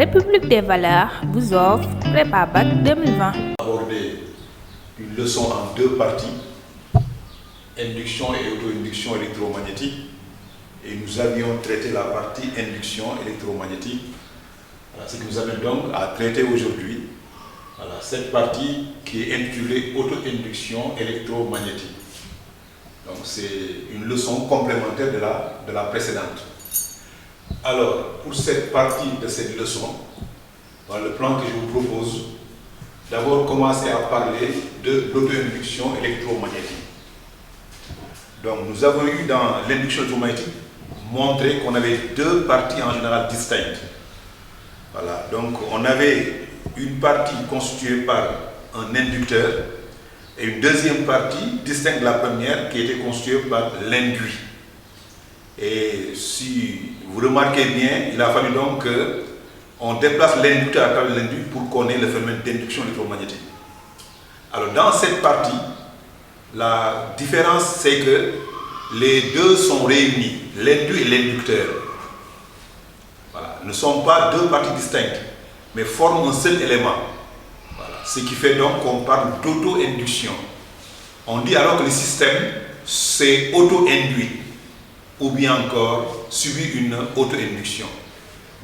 République des valeurs vous offre Prépa-Bac 2020. Aborder une leçon en deux parties, induction et auto-induction électromagnétique. Et nous avions traité la partie induction électromagnétique. Voilà, ce qui nous amène donc à traiter aujourd'hui cette partie qui est intitulée auto-induction électromagnétique. Donc c'est une leçon complémentaire de la précédente. Alors, pour cette partie de cette leçon, dans le plan que je vous propose, d'abord commencer à parler de l'auto-induction électromagnétique. Donc nous avons eu dans l'induction électromagnétique montré qu'on avait deux parties en général distinctes. Voilà, donc on avait une partie constituée par un inducteur et une deuxième partie distincte de la première qui était constituée par l'induit. Et si vous remarquez bien, il a fallu donc qu'on déplace l'inducteur à travers l'induit pour qu'on ait le phénomène d'induction électromagnétique. Alors dans cette partie, la différence c'est que les deux sont réunis, l'induit et l'inducteur. Voilà, ne sont pas deux parties distinctes, mais forment un seul élément. Voilà, ce qui fait donc qu'on parle d'auto-induction. On dit alors que le système c'est auto-induit ou bien encore subit une auto-induction.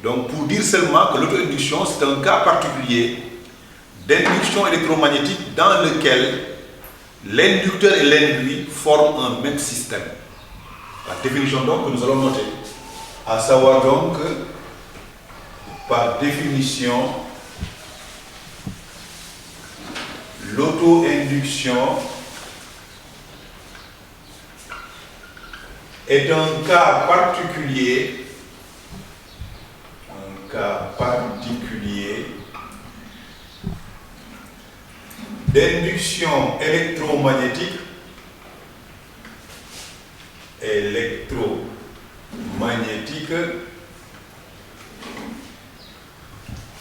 Donc pour dire seulement que l'auto-induction c'est un cas particulier d'induction électromagnétique dans lequel l'inducteur et l'induit forment un même système. La définition donc que nous allons noter, à savoir donc par définition, l'auto-induction est un cas particulier d'induction électromagnétique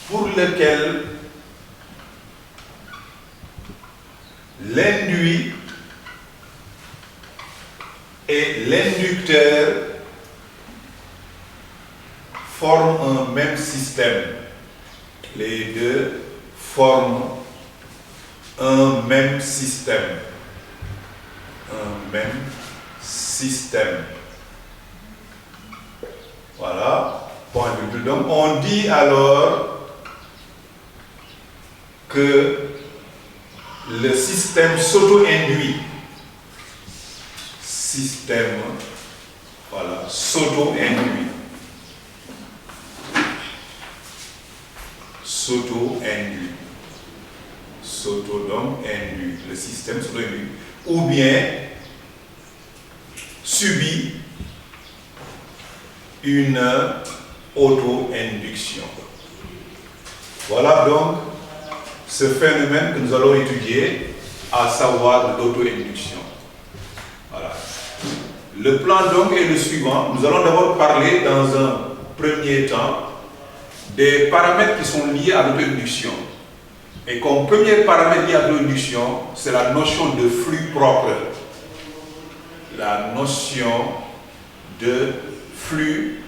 pour lequel l'induit et l'inducteur forment un même système. Les deux forment un même système. Voilà, point virgule. Donc on dit alors que le système s'auto-induit. S'auto-induit. Le système s'auto-induit. Ou bien subit une auto-induction. Voilà donc ce phénomène que nous allons étudier, à savoir l'auto-induction. Voilà. Le plan donc est le suivant. Nous allons d'abord parler dans un premier temps des paramètres qui sont liés à l'auto-induction. Et comme premier paramètre lié à l'auto-induction, c'est la notion de flux propre. La notion de flux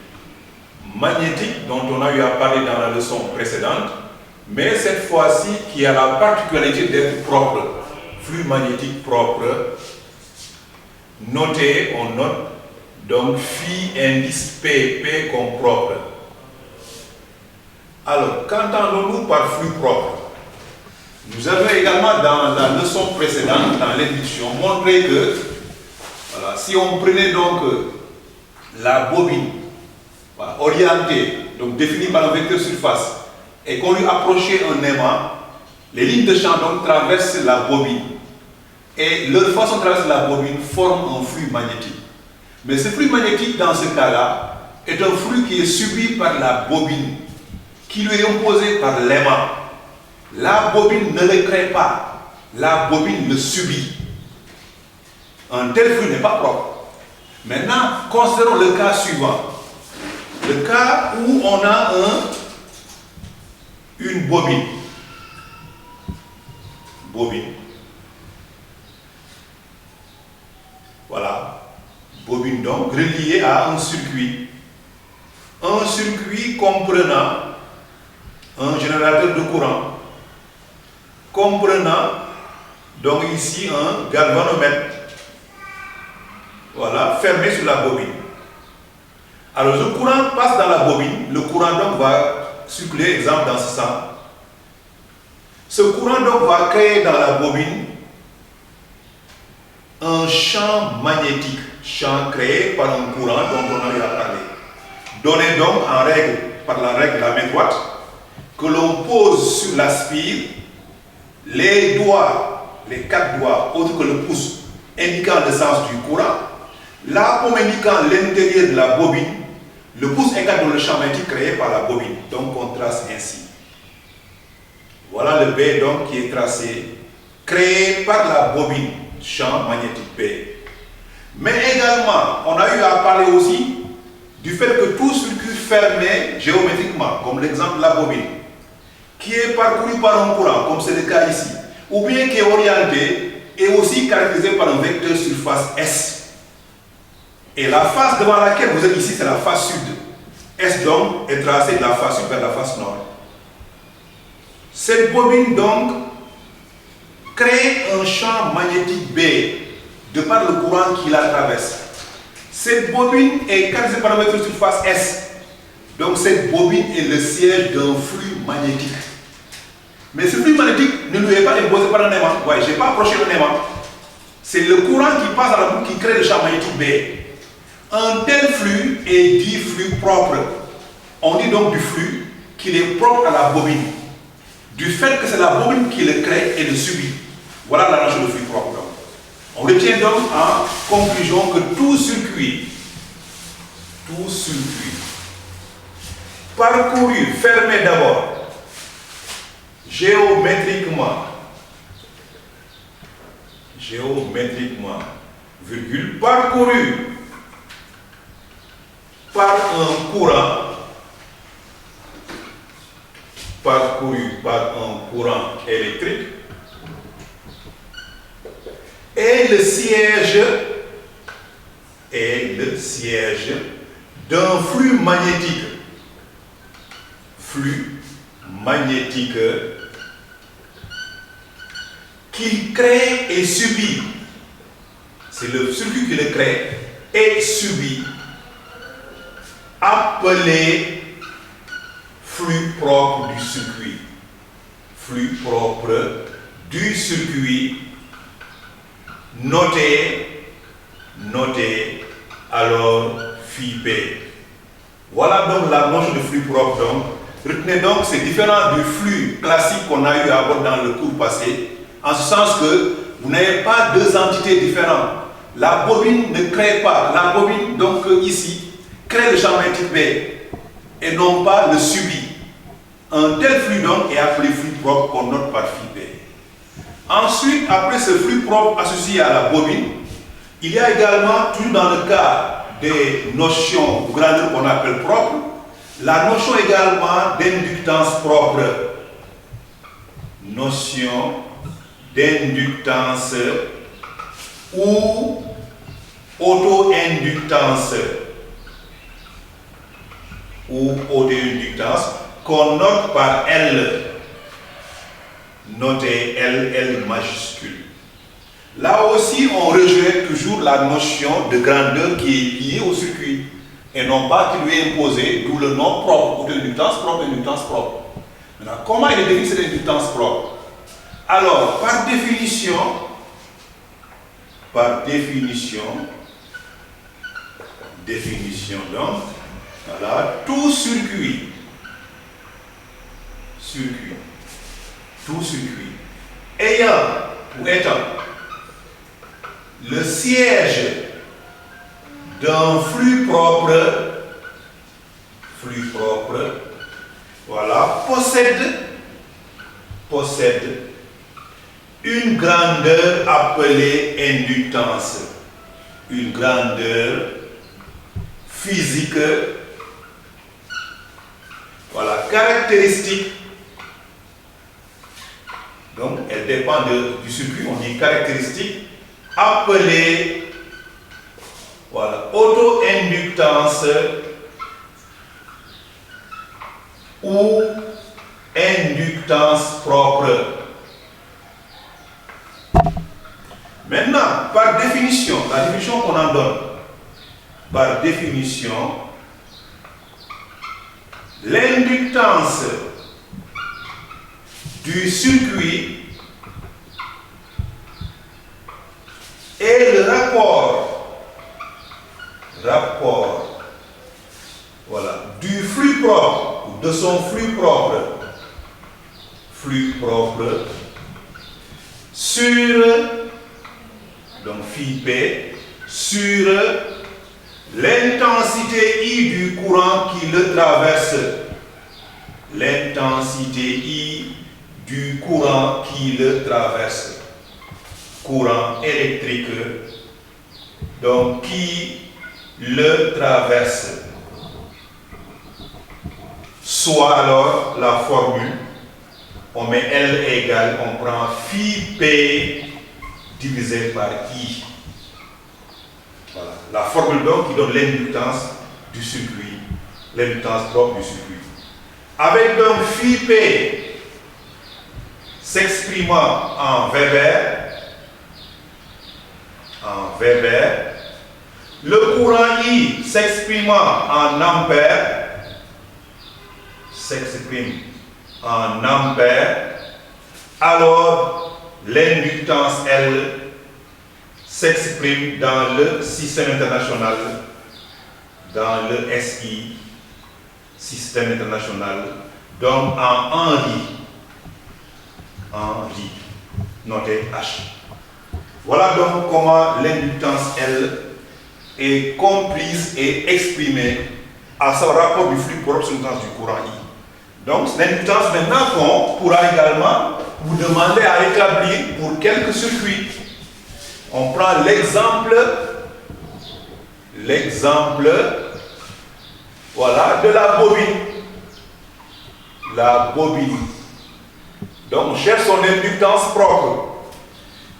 magnétique dont on a eu à parler dans la leçon précédente, mais cette fois-ci qui a la particularité d'être propre. Flux magnétique propre. Notez, on note donc phi indice P, P comme propre. Alors, qu'entendons-nous par flux propre? Nous avons également dans la leçon précédente, dans l'induction, montré que voilà, si on prenait donc la bobine orientée, donc définie par un vecteur surface, et qu'on lui approchait un aimant, les lignes de champ donc traversent la bobine. Et leur façon de traverser la bobine forme un flux magnétique. Mais ce flux magnétique, dans ce cas-là, est un flux qui est subi par la bobine, qui lui est imposé par l'aimant. La bobine ne le crée pas, la bobine le subit. Un tel flux n'est pas propre. Maintenant, considérons le cas suivant. Le cas où on a une bobine. Voilà. Bobine donc reliée à un circuit. Un circuit comprenant un générateur de courant comprenant donc ici un galvanomètre, voilà, fermé sur la bobine. Alors le courant passe dans la bobine, le courant donc va circuler, exemple dans ce sens. Ce courant donc va créer dans la bobine un champ magnétique, champ créé par un courant dont on a eu à parler, donné donc en règle, par la règle de la main droite, que l'on pose sur la spire, les doigts, les 4 doigts, autres que le pouce, indiquant le sens du courant, la paume indiquant l'intérieur de la bobine, le pouce écarte dans le champ magnétique créé par la bobine, donc on trace ainsi. Voilà le B donc qui est tracé, créé par la bobine, champ magnétique B. Mais également, on a eu à parler aussi du fait que tout circuit fermé géométriquement, comme l'exemple de la bobine, qui est parcouru par un courant, comme c'est le cas ici, ou bien qui est orienté, est aussi caractérisé par un vecteur surface S. Et la face devant laquelle vous êtes ici, c'est la face sud. S donc est tracé de la face sud vers la face nord. Cette bobine donc crée un champ magnétique B de par le courant qui la traverse. Cette bobine est caractérisée par un vecteur surface S. Donc cette bobine est le siège d'un flux magnétique. Mais ce flux magnétique ne lui est pas imposé par un aimant. Ouais, je n'ai pas approché un aimant. C'est le courant qui passe dans la boucle qui crée le champ magnétique B. Un tel flux est dit flux propre. On dit donc du flux qu'il est propre à la bobine. Du fait que c'est la bobine qui le crée et le subit. Voilà la notion de flux propre. Donc. On retient donc en conclusion que tout circuit parcouru, fermé d'abord, géométriquement, virgule, parcouru par un courant électrique, est le siège d'un flux magnétique qu'il crée et subit. C'est le circuit qui le crée et subit, appelé flux propre du circuit. Flux propre du circuit, noté alors phi B. Voilà donc la notion de flux propre. Donc, retenez donc, c'est différent du flux classique qu'on a eu à voir dans le cours passé, en ce sens que vous n'avez pas deux entités différentes. La bobine ne crée pas, la bobine donc ici crée le champ magnétique B et non pas le subit. Un tel flux donc est appelé flux propre qu'on note par phi B. Ensuite, après ce flux propre associé à la bobine, il y a également, toujours dans le cas des notions de grandeur qu'on appelle propre, la notion également d'inductance propre. Notion d'inductance ou auto-inductance qu'on note par L. Notez L majuscule. Là aussi, on rejette toujours la notion de grandeur qui est liée au circuit et non pas qui lui est imposée, d'où le nom propre, auto-inductance propre, inductance propre. Maintenant, comment il est défini cette inductance propre? Alors, par définition donc, voilà, tout circuit ayant ou étant le siège d'un flux propre, voilà, possède une grandeur appelée inductance, une grandeur physique, voilà, caractéristique. Donc, elle dépend du circuit, on dit caractéristique, appelée, voilà, auto-inductance ou inductance propre. Maintenant, par définition, la définition qu'on en donne, par définition, l'inductance du circuit est le rapport voilà, du flux propre, de son flux propre sur, donc phi P, sur l'intensité I du courant qui le traverse. L'intensité I du courant qui le traverse. Courant électrique, donc qui le traverse. Soit alors la formule, on met L égale, on prend phi P divisé par I. Voilà. La formule donc qui donne l'inductance du circuit, l'inductance propre du circuit. Avec donc phi P s'exprimant en Weber, le courant I s'exprimant en ampères, alors l'inductance L s'exprime dans le système international, dans le SI, système international, donc en Henry, noté H. Voilà donc comment l'inductance L est comprise et exprimée à ce rapport du flux propre sur l'inductance du courant I. Donc l'inductance maintenant qu'on pourra également vous demander à établir pour quelques circuits. On prend l'exemple voilà, de la bobine. Donc on cherche son inductance propre.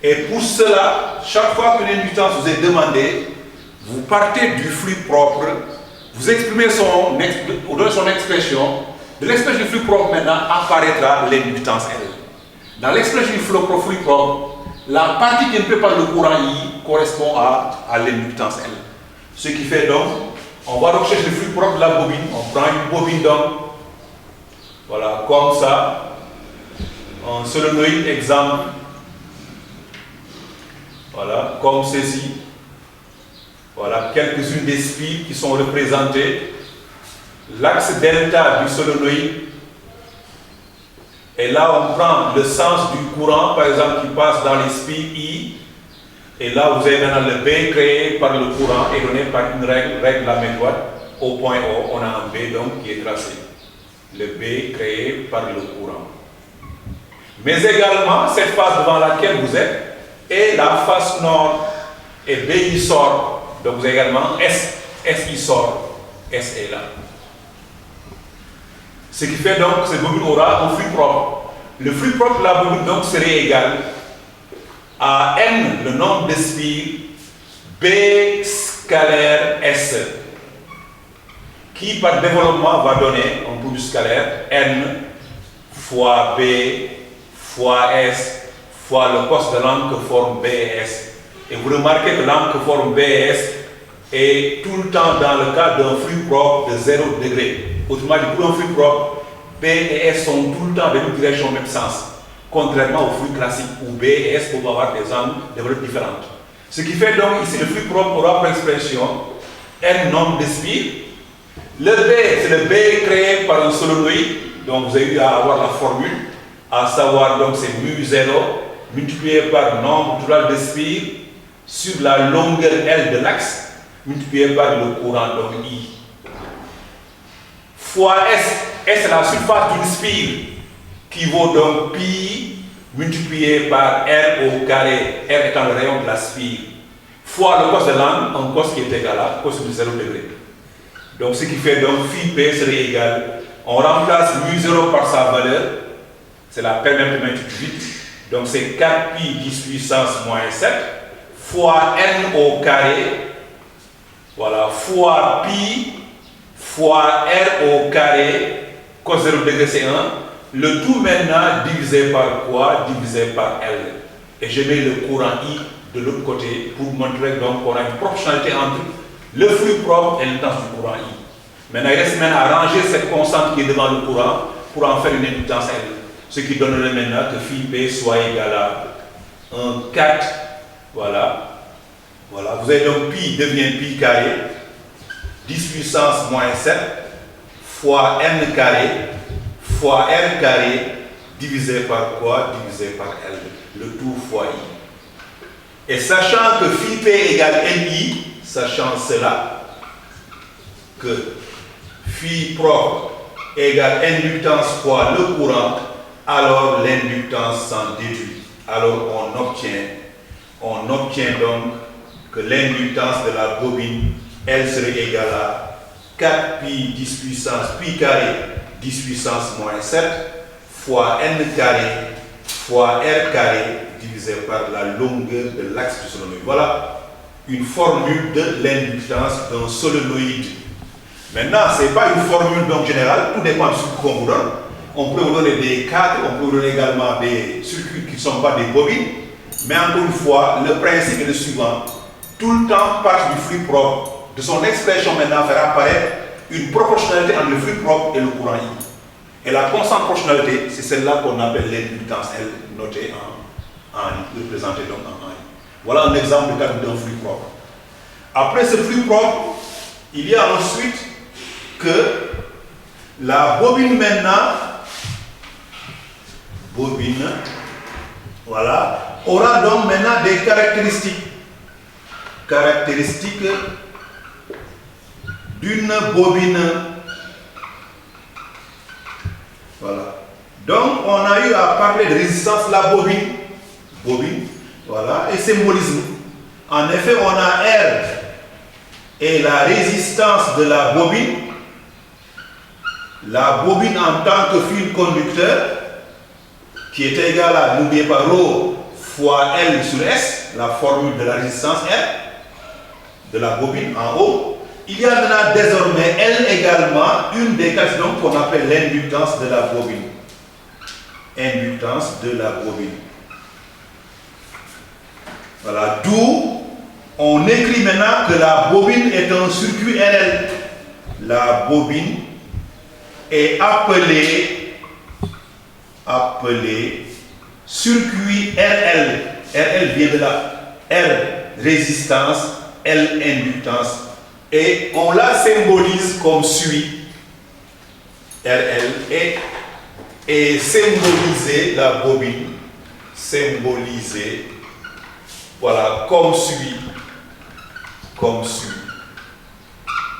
Et pour cela, chaque fois que l'inductance vous est demandée, vous partez du flux propre, vous exprimez vous donnez son expression. De l'expression du flux propre maintenant apparaîtra l'inductance L. Dans l'expression du flux propre, la partie qui ne peut pas le courant I correspond à l'inductance L. Ce qui fait donc, on va donc chercher le flux propre de la bobine. On prend une bobine donc, voilà, comme ça. Un solénoïde exemple, voilà, comme ceci. Voilà, quelques-unes des spires qui sont représentées. L'axe delta du solénoïde. Et là, on prend le sens du courant, par exemple, qui passe dans les spires I. Et là, vous avez maintenant le B créé par le courant et donné par une règle lamétroite. Au point O, on a un B donc qui est tracé. Le B créé par le courant. Mais également, cette face devant laquelle vous êtes est la face nord. Et BI sort. Donc vous avez également SI sort. S est là. Ce qui fait donc que cette bobine aura un flux propre. Le flux propre de la bobine donc serait égal à N, le nombre de spires, B scalaire S, qui par développement va donner un produit scalaire N fois B fois S fois le cos de l'angle que forme BS. Et vous remarquez que l'angle que forme BS est tout le temps dans le cas d'un flux propre de 0 degré. Autrement dit, pour un flux propre, B et S sont tout le temps dans une direction, même sens. Contrairement au flux classique où B et S peuvent avoir des angles de valeurs différentes. Ce qui fait donc ici le flux propre aura pour expression N nombre de spires. Le B, c'est le B créé par un solénoïde. Donc vous avez eu à avoir la formule, à savoir donc c'est mu0 multiplié par nombre total de spires sur la longueur L de l'axe multiplié par le courant donc I. Fois S, S est la surface d'une spire qui vaut donc pi multiplié par R au carré, R étant le rayon de la spire, fois le cos de l'angle, un cos qui est égal à cos de 0 degré. Donc ce qui fait donc phi P serait égal, on remplace mu0 par sa valeur, c'est la perméabilité du vide, donc c'est 4 pi 10 puissance moins 7, fois N au carré, voilà, fois pi, fois R au carré, cos 0 degré c'est 1, Le tout maintenant divisé par quoi? Divisé par L. Et je mets le courant I de l'autre côté pour montrer donc qu'on a une proportionnalité entre le flux propre et l'indutance du courant I. Maintenant, il reste maintenant à ranger cette constante qui est devant le courant pour en faire une inductance L. Ce qui donnerait maintenant que phi P soit égal à 1 4. Voilà. Voilà. Vous avez donc pi devient pi carré 10 puissance moins 7 fois n carré fois r carré divisé par quoi? Divisé par L. Le tout fois I. Et sachant que phi P égale NI, sachant cela, que phi propre égale inductance fois le courant, alors l'inductance s'en déduit. Alors on obtient donc que l'inductance de la bobine, elle serait égale à 4 pi 10 puissance pi carré 10 puissance moins 7 fois n carré fois r carré divisé par la longueur de l'axe du solénoïde. Voilà une formule de l'inductance d'un solénoïde. Maintenant, ce n'est pas une formule donc générale, tout dépend de ce qu'on vous donne. On peut vous donner des cadres, on peut vous donner également des circuits qui ne sont pas des bobines. Mais encore une fois, le principe est le suivant. Tout le temps, partie du flux propre, de son expression maintenant, faire apparaître une proportionnalité entre le flux propre et le courant I. Et la constante proportionnalité, c'est celle-là qu'on appelle l'inductance L, notée en I, représentée donc en I. Voilà un exemple de cadre d'un flux propre. Après ce flux propre, il y a ensuite que la bobine maintenant, voilà, aura donc maintenant des caractéristiques d'une bobine. Voilà. Donc on a eu à parler de résistance, la bobine, voilà, et symbolisme. En effet, on a R et la résistance de la bobine en tant que fil conducteur, qui est égal à, n'oubliez pas, ρ fois L sur S, la formule de la résistance R, de la bobine en haut. Il y a maintenant désormais L également, une des caractéristiques qu'on appelle l'inductance de la bobine. Inductance de la bobine. Voilà, d'où on écrit maintenant que la bobine est un circuit RL. La bobine est appelée circuit RL. RL vient de là. R résistance, L inductance. Et on la symbolise comme suit. RL et symboliser la bobine. Symboliser, voilà, comme suit.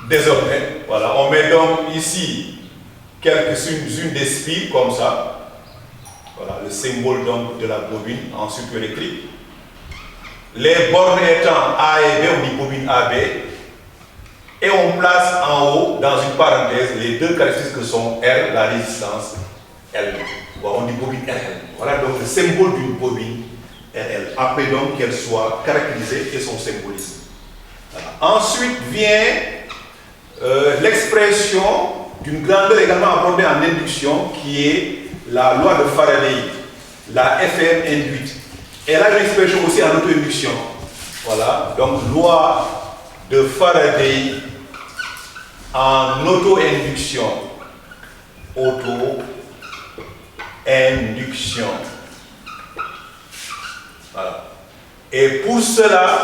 Désormais, voilà, on met donc ici quelques-unes des spies comme ça. Voilà, le symbole donc de la bobine en circuit électrique. Les bornes étant A et B, on dit bobine AB. Et on place en haut, dans une parenthèse, les deux caractéristiques que sont R, la résistance, L. Voilà, on dit bobine RL. Voilà donc le symbole d'une bobine RL. Après donc qu'elle soit caractérisée et son symbolisme. Voilà. Ensuite vient l'expression d'une grandeur également abordée en induction qui est la loi de Faraday, la FM induite. Elle a une expression aussi en auto-induction. Voilà, donc loi de Faraday en auto-induction. Auto-induction. Voilà. Et pour cela,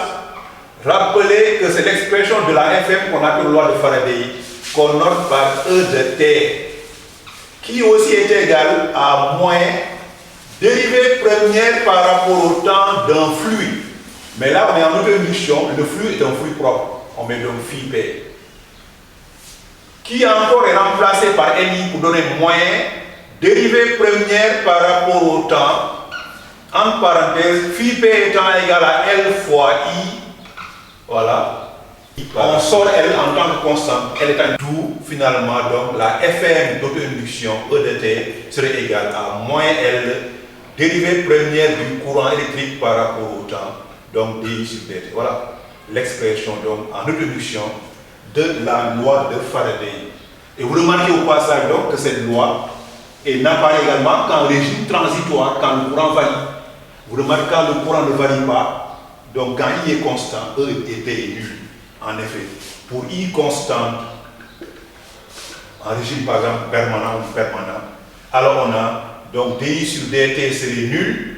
rappelez que c'est l'expression de la FM qu'on appelle loi de Faraday, qu'on note par E de T, qui aussi est égal à moins dérivée première par rapport au temps d'un fluide. Mais là, on est en auto-induction, le flux est un flux propre. On met donc phi P, qui encore est remplacé par NI pour donner moins dérivée première par rapport au temps, en parenthèse, phi P étant égal à L fois I. Voilà. On sort L en tant que constante. Elle est en tout, finalement, donc la FM d'auto-induction E de T serait égale à moins L dérivée première du courant électrique par rapport au temps, donc dI sur dt. Voilà l'expression donc en auto-induction de la loi de Faraday. Et vous remarquez au passage donc que cette loi et n'apparaît également qu'en régime transitoire quand le courant varie. Vous remarquez quand le courant ne varie pas, donc quand I est constant, E et P est nul. En effet, pour I constante, en régime par exemple permanent ou permanent, alors on a donc dI sur dt serait nul.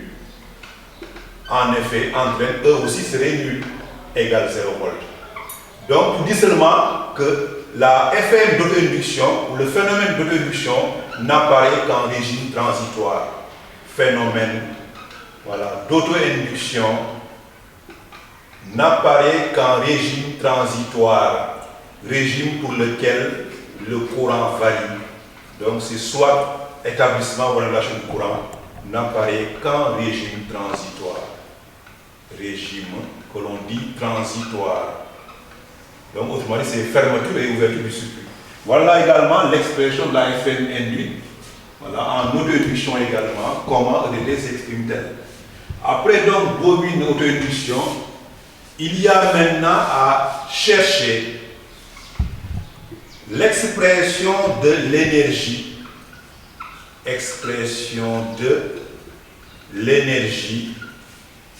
En effet, entraîne E aussi serait nul, égal 0 volt. Donc, on dit seulement que la FM d'auto-induction ou le phénomène d'auto-induction n'apparaît qu'en régime transitoire. Phénomène d'auto-induction n'apparaît qu'en régime transitoire, régime pour lequel le courant varie. Donc, c'est soit établissement ou relation du courant n'apparaît qu'en régime transitoire. Régime que l'on dit transitoire. Donc, autrement dit, c'est fermeture et ouverture du circuit. Voilà également l'expression de la FM induite. Voilà, en auto-induction également, comment EDT s'exprime-t-elle. Après donc bobine auto-induction, il y a maintenant à chercher l'expression de l'énergie. Expression de l'énergie.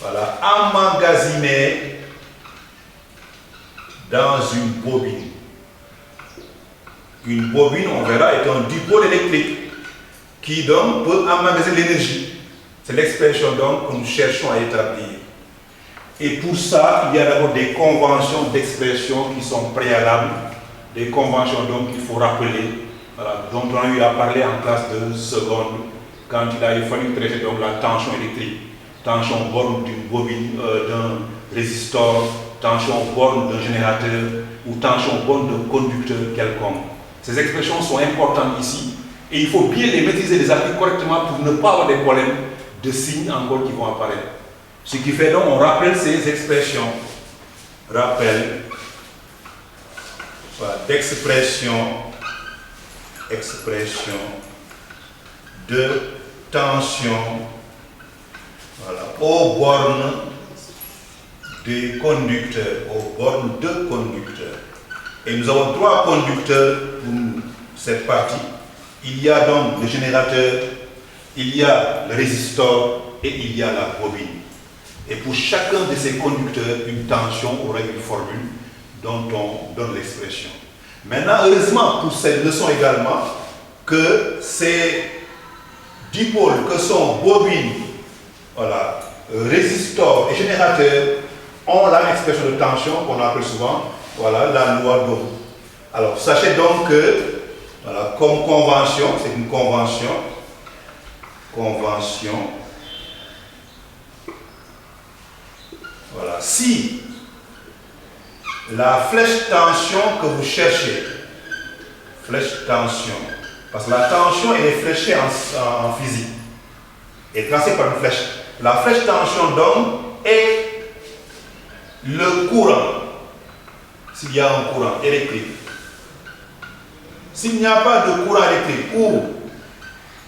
Voilà, emmagasinée dans une bobine. Une bobine, on verra, est un dipôle électrique qui donc peut emmagasiner l'énergie. C'est l'expression donc que nous cherchons à établir. Et pour ça, il y a d'abord des conventions d'expression qui sont préalables, des conventions donc qu'il faut rappeler, voilà, dont on a eu à parler en classe de seconde, quand il a fallu traiter donc la tension électrique. Tension borne d'une bobine, d'un résistor, tension borne d'un générateur ou tension borne d'un conducteur quelconque. Ces expressions sont importantes ici et il faut bien les maîtriser, les appliquer correctement pour ne pas avoir des problèmes de signes encore qui vont apparaître. Ce qui fait donc, on rappelle ces expressions. Rappel d'expression de tension. Voilà, aux bornes des conducteurs, aux bornes de conducteurs. Et nous avons trois conducteurs pour cette partie. Il y a donc le générateur, il y a le résistor et il y a la bobine. Et pour chacun de ces conducteurs, une tension aura une formule dont on donne l'expression. Maintenant, heureusement pour cette leçon également, que ces dipôles que sont bobine, voilà, résistor et générateur ont la même expression de tension qu'on appelle souvent la loi d'Ohm. Alors sachez donc que voilà, comme convention, c'est une convention, voilà, si la flèche tension que vous cherchez, flèche tension, parce que la tension elle est fléchée en physique, est tracée par une flèche. La flèche tension donc est le courant, s'il y a un courant électrique. S'il n'y a pas de courant électrique ou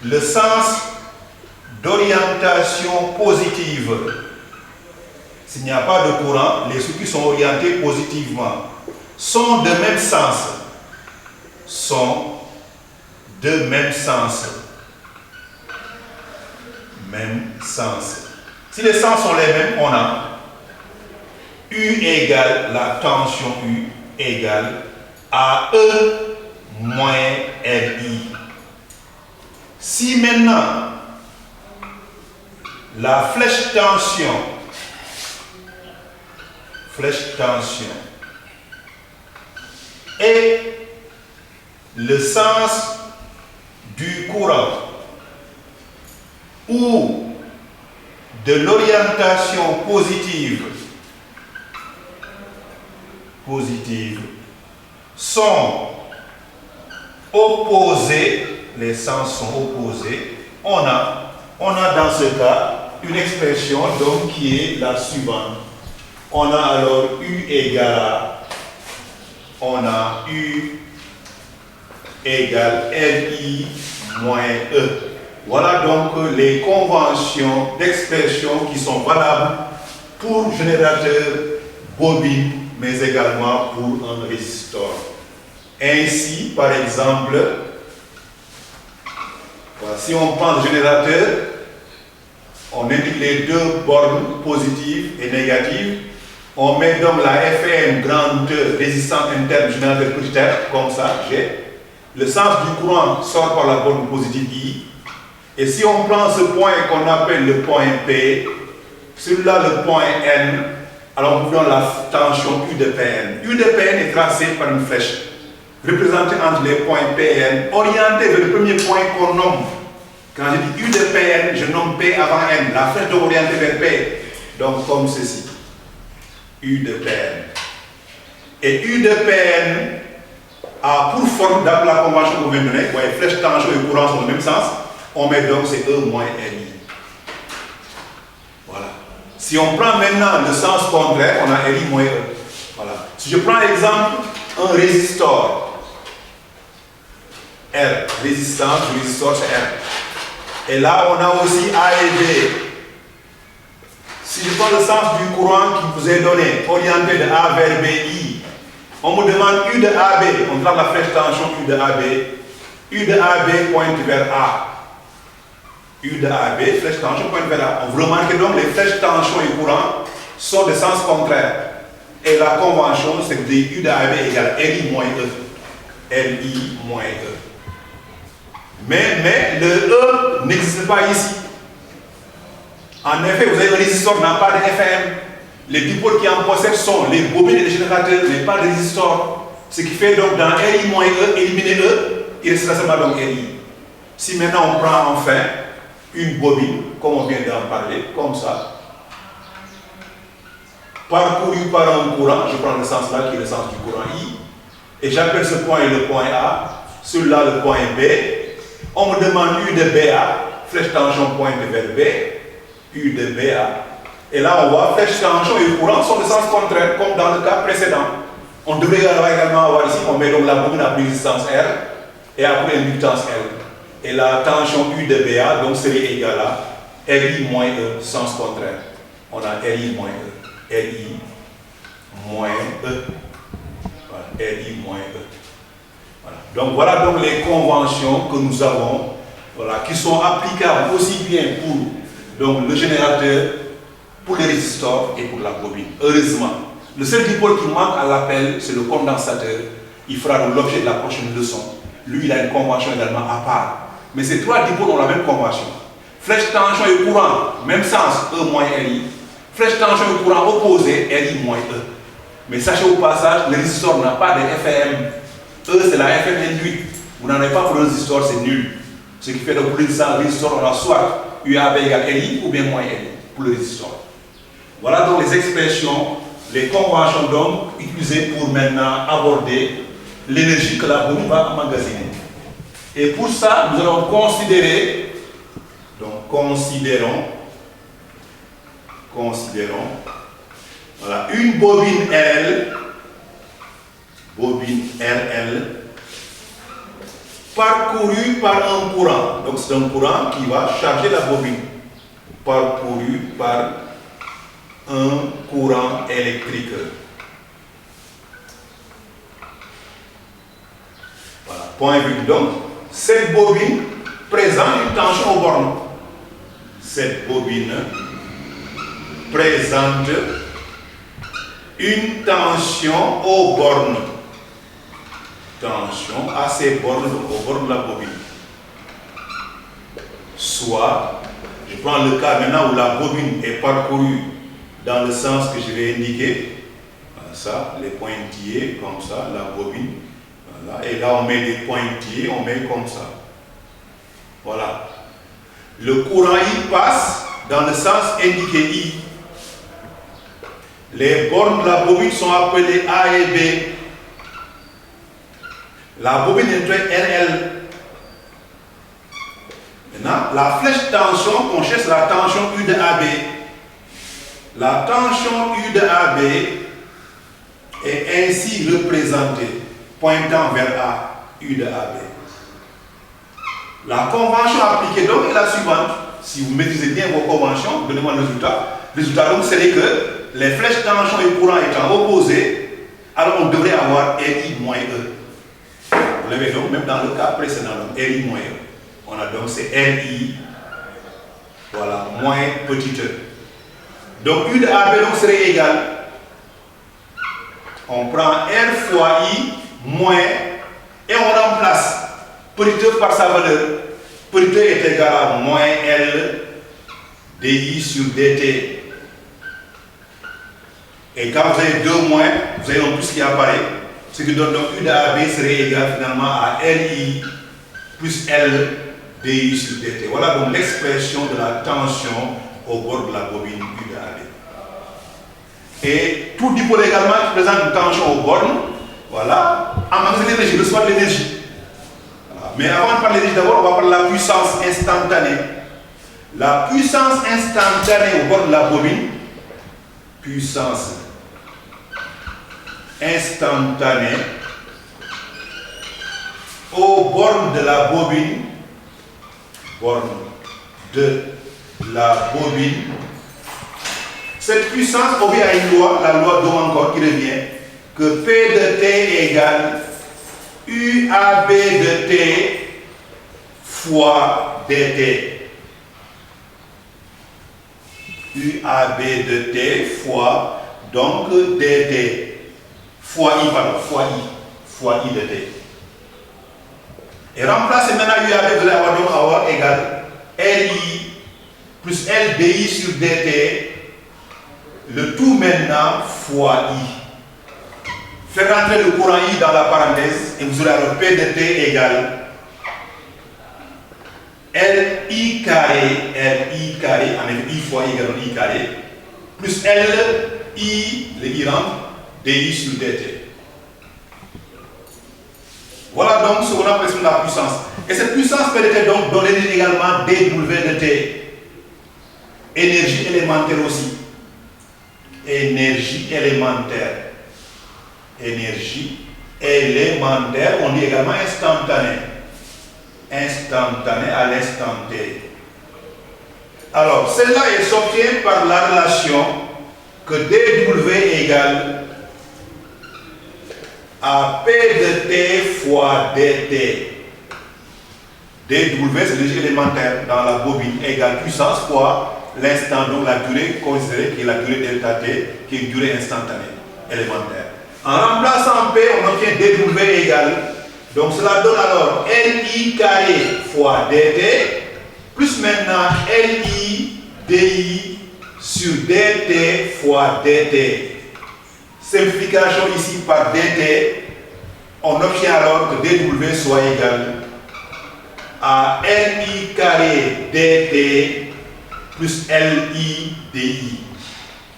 le sens d'orientation positive, s'il n'y a pas de courant, les circuits sont orientés positivement, sont de même sens, même sens. Si les sens sont les mêmes, on a U égale la tension U égale AE moins RI. Si maintenant la flèche tension est le sens du courant ou de l'orientation positive sont opposés, les sens sont opposés, on a dans ce cas une expression donc qui est la suivante. On a alors U égale RI moins E. Voilà donc les conventions d'expression qui sont valables pour générateur, bobine, mais également pour un résistor. Ainsi, par exemple, Voilà. Si on prend le générateur, on indique les deux bornes positives et négatives. On met donc la FM grande résistance interne du générateur petit r, comme ça, G. Le sens du courant sort par la borne positive I. Et si on prend ce point qu'on appelle le point P, celui-là le point N, alors nous voulons la tension U de Pn. U de Pn est tracée par une flèche représentée entre les points Pn, orientée vers le premier point qu'on nomme. Quand je dis U de Pn, je nomme P avant N. La flèche doit orienter vers P. Donc comme ceci. U de Pn. Et U de Pn a pour forme, d'après la convention qu'on vient de donner, vous voyez, flèche, tension et courant sont dans le même sens. On met donc c'est E moins Li. Voilà. Si on prend maintenant le sens contraire, on a Li moins E. Voilà. Si je prends l'exemple, un résistor, R, résistance du résistor c'est R. Et là on a aussi A et B. Si je prends le sens du courant qui vous est donné, orienté de A vers BI, on me demande U de AB, on trace la flèche tension U de AB. U de AB pointe vers A. U de AB, flèche tension pointe vers A. Vous remarquez donc les flèches tension et courant sont de sens contraire. Et la convention, c'est que U de AB égale Li moins E. Li moins E. Mais le E n'existe pas ici. En effet, vous avez un résistor n'a pas de FM. Les dipoles qui en possèdent sont les bobines et les générateurs, mais pas de résistor. Ce qui fait donc dans Li moins E, éliminer E, il restera seulement donc Li. Si maintenant on prend enfin une bobine, comme on vient d'en parler, comme ça, parcouru par un courant, je prends le sens là qui est le sens du courant I, et j'appelle ce point le point A, celui-là le point B, on me demande U de BA, flèche tension pointe vers B, U de BA, et là on voit flèche tension et courant sont de sens contraire, comme dans le cas précédent. On devrait également avoir ici, on met donc la bobine à résistance R, et après inductance L. Et la tension U de BA, donc serait égale à Li moins E, sens contraire. On a Li moins E. Li moins E. Voilà, Li moins E. Voilà. Donc voilà donc les conventions que nous avons, voilà, qui sont applicables aussi bien pour donc, le générateur, pour les résistors et pour la bobine. Heureusement. Le seul dipôle qui manque à l'appel, c'est le condensateur. Il fera l'objet de la prochaine leçon. Lui, il a une convention également à part. Mais ces trois dipôles ont la même convention. Flèche tension et courant, même sens, E moins Li. Flèche tension et courant opposé, Li moins E. Mais sachez au passage, le résistor n'a pas de FM. E, c'est la FM induite. Vous n'en avez pas pour le résistor, c'est nul. Ce qui fait que pour le résistor, on a soit UAB égale Li ou bien moins Li pour le résistor. Voilà donc les expressions, les conventions donc utilisées pour maintenant aborder l'énergie que la bobine va emmagasiner. Et pour ça, nous allons considérer, donc considérons, voilà, une bobine RL, parcourue par un courant. Donc c'est un courant qui va charger la bobine, parcourue par un courant électrique. Voilà, point virgule. Donc, cette bobine présente une tension aux bornes. Cette bobine présente une tension aux bornes. Tension à ces bornes, donc aux bornes de la bobine. Soit, je prends le cas maintenant où la bobine est parcourue dans le sens que je vais indiquer. Voilà, ça, les pointillés, comme ça, la bobine. Voilà. Et là, on met des pointillés, on met comme ça. Voilà. Le courant I passe dans le sens indiqué I. Les bornes de la bobine sont appelées A et B. La bobine est RL. Maintenant, la flèche tension qu'on cherche, la tension U de AB. La tension U de AB est ainsi représentée, pointant vers A, U de AB. La convention appliquée donc est la suivante. Si vous maîtrisez bien vos conventions, donnez-moi le résultat. Le résultat donc serait que les flèches tension et courant étant opposées, alors on devrait avoir Li moins E. Vous l'avez donc même dans le cas précédent, donc Li moins E. On a donc c'est RI, voilà, moins petit e. Donc U de AB donc serait égal, on prend R fois I moins, et on remplace petit e par sa valeur. Petit e est égal à moins L dI sur dt. Et quand vous avez deux moins, vous avez un plus qui apparaît, ce qui donne donc U de AB serait égal finalement à RI plus L dI sur dt. Voilà donc l'expression de la tension au bord de la bobine U de AB. Et tout dipôle également qui présente une tension aux bornes, voilà, emmagasine l'énergie, reçoit de l'énergie. Voilà. Mais avant de parler d'énergie, d'abord, on va parler de la puissance instantanée. La puissance instantanée au bord de la bobine, puissance instantanée au bord de la bobine, borne de la bobine. Cette puissance obéit à une loi, la loi d'Ohm encore qui revient, que P de T égale UAB de T fois dt. UAB de T fois donc dt fois I, pardon, fois I de T. Et remplacer maintenant UAB, vous allez avoir égal RI plus LDI sur dt, le tout maintenant fois I. Faites rentrer le courant I dans la parenthèse et vous aurez alors P de T égale RI carré, en effet I fois I égale I carré, plus LI, le I rentre, DI sur dt. Voilà donc ce qu'on appelle la puissance. Et cette puissance peut être donc donnée également dW de T. Énergie élémentaire aussi. Énergie élémentaire. Énergie élémentaire, on dit également instantanée. Instantanée à l'instant T. Alors, celle-là, elle s'obtient par la relation que dW égale à P de T fois dt. dW, c'est l'énergie élémentaire dans la bobine égale puissance fois l'instant, donc la durée considérée qui est la durée delta T, qui est une durée instantanée élémentaire. En remplaçant P, on obtient dW égale, donc cela donne alors LI carré fois dt, plus maintenant LI DI sur dt fois dt. Simplification ici par dt, on obtient alors que dW soit égal à LI carré dt plus LI DI.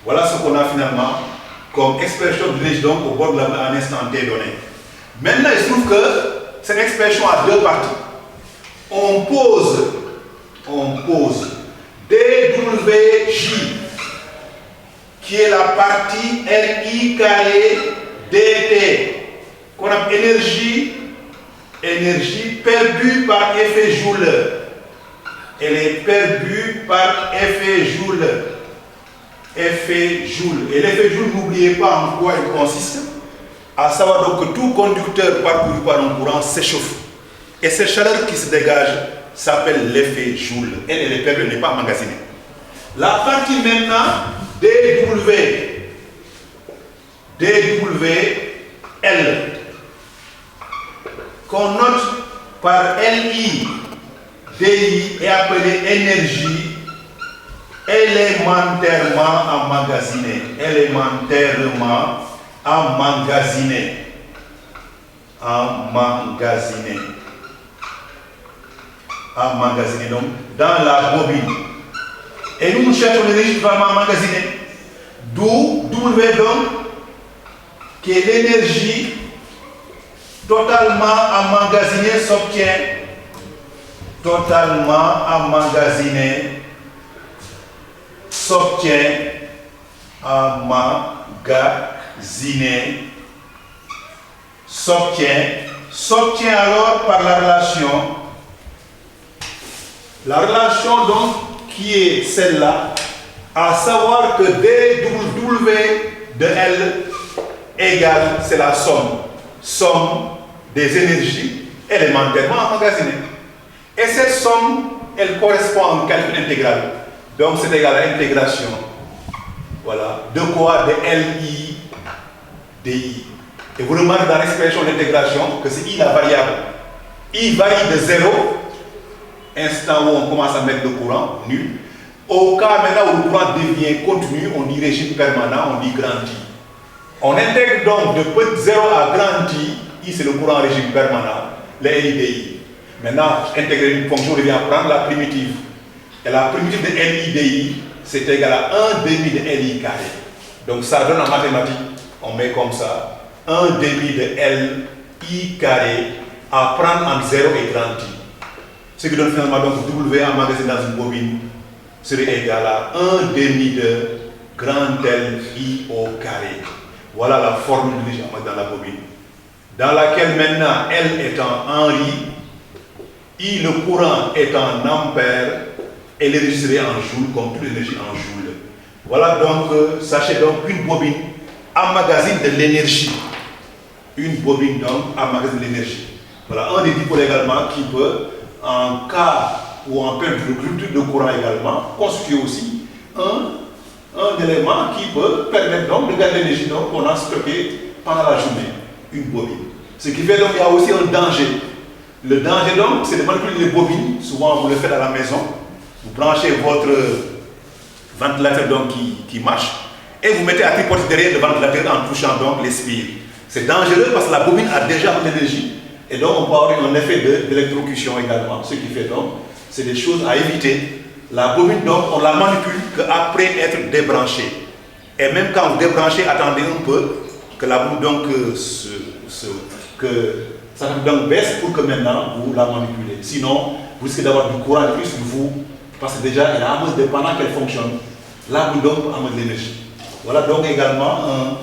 Voilà ce qu'on a finalement comme expression de l'énergie donc au bord de un instant T donné. Maintenant, il se trouve que cette expression a deux parties. On pose dWj, qui est la partie RI carré dt, qu'on appelle énergie perdue par effet Joule. Elle est perdue par effet Joule. Effet Joule. Et l'effet Joule, n'oubliez pas en quoi il consiste. À savoir donc que tout conducteur parcouru par un courant s'échauffe. Et cette chaleur qui se dégage s'appelle l'effet Joule. Elle est perdue, elle n'est pas emmagasinée. La partie maintenant dWL, qu'on note par LI, DI est appelée énergie élémentairement emmagasinée. Élémentairement emmagasinée. Emmagasinée. Emmagasinée, donc dans la bobine. Et nous cherchons l'énergie totalement emmagasinée. D'où W donc, qui est l'énergie totalement emmagasinée s'obtient. Totalement emmagasinée s'obtient. Emmagasinée s'obtient alors par la relation donc qui est celle-là, à savoir que dW de L égale, c'est la somme des énergies élémentairement emmagasinées. Et cette somme, elle correspond à un calcul intégral. Donc c'est égal à intégration. Voilà. De quoi? De LI DI. Et vous remarquez dans l'expression d'intégration que c'est I la variable. I varie de 0, instant où on commence à mettre le courant, nul. Au cas maintenant où le courant devient continu, on dit régime permanent, on dit grand I. On intègre donc de petit 0 à grand I, I c'est le courant régime permanent, le LIDI. Maintenant, intégrer une fonction revient à prendre la primitive. Et la primitive de LIDI, c'est égal à 1 demi de LI carré. Donc ça donne en mathématiques, on met comme ça, 1 demi de LI carré à prendre entre 0 et grand I. Ce qui donne finalement donc W emmagasiné dans une bobine serait égal à 1 demi de grand LI au carré. Voilà la formule dans la bobine, dans laquelle maintenant L étant Henri, I le courant est en ampères et l'énergie serait en joules, comme toute l'énergie en joules. Voilà donc, sachez donc qu'une bobine emmagasine de l'énergie. Une bobine donc emmagasine de l'énergie. Voilà un des dipôles également qui peut, en cas ou en perte de rupture de courant également, constituer aussi un élément qui peut permettre donc de garder l'énergie qu'on a stockée pendant la journée, une bobine. Ce qui fait donc qu'il y a aussi un danger. Le danger donc, c'est de manipuler les bobines. Souvent vous le faites à la maison. Vous branchez votre ventilateur donc qui marche et vous mettez à tripoter derrière le ventilateur en touchant donc les spires. C'est dangereux parce que la bobine a déjà de l'énergie et donc on peut avoir un effet d'électrocution également. Ce qui fait donc, c'est des choses à éviter. La bobine donc, on la manipule qu'après être débranchée. Et même quand vous débranchez, attendez un peu que la bobine donc ça donc baisse pour que maintenant vous la manipulez. Sinon, vous risquez d'avoir du courant de plus sur vous parce que déjà elle a un mode pendant qu'elle fonctionne. La bobine donc a de l'énergie. Voilà donc également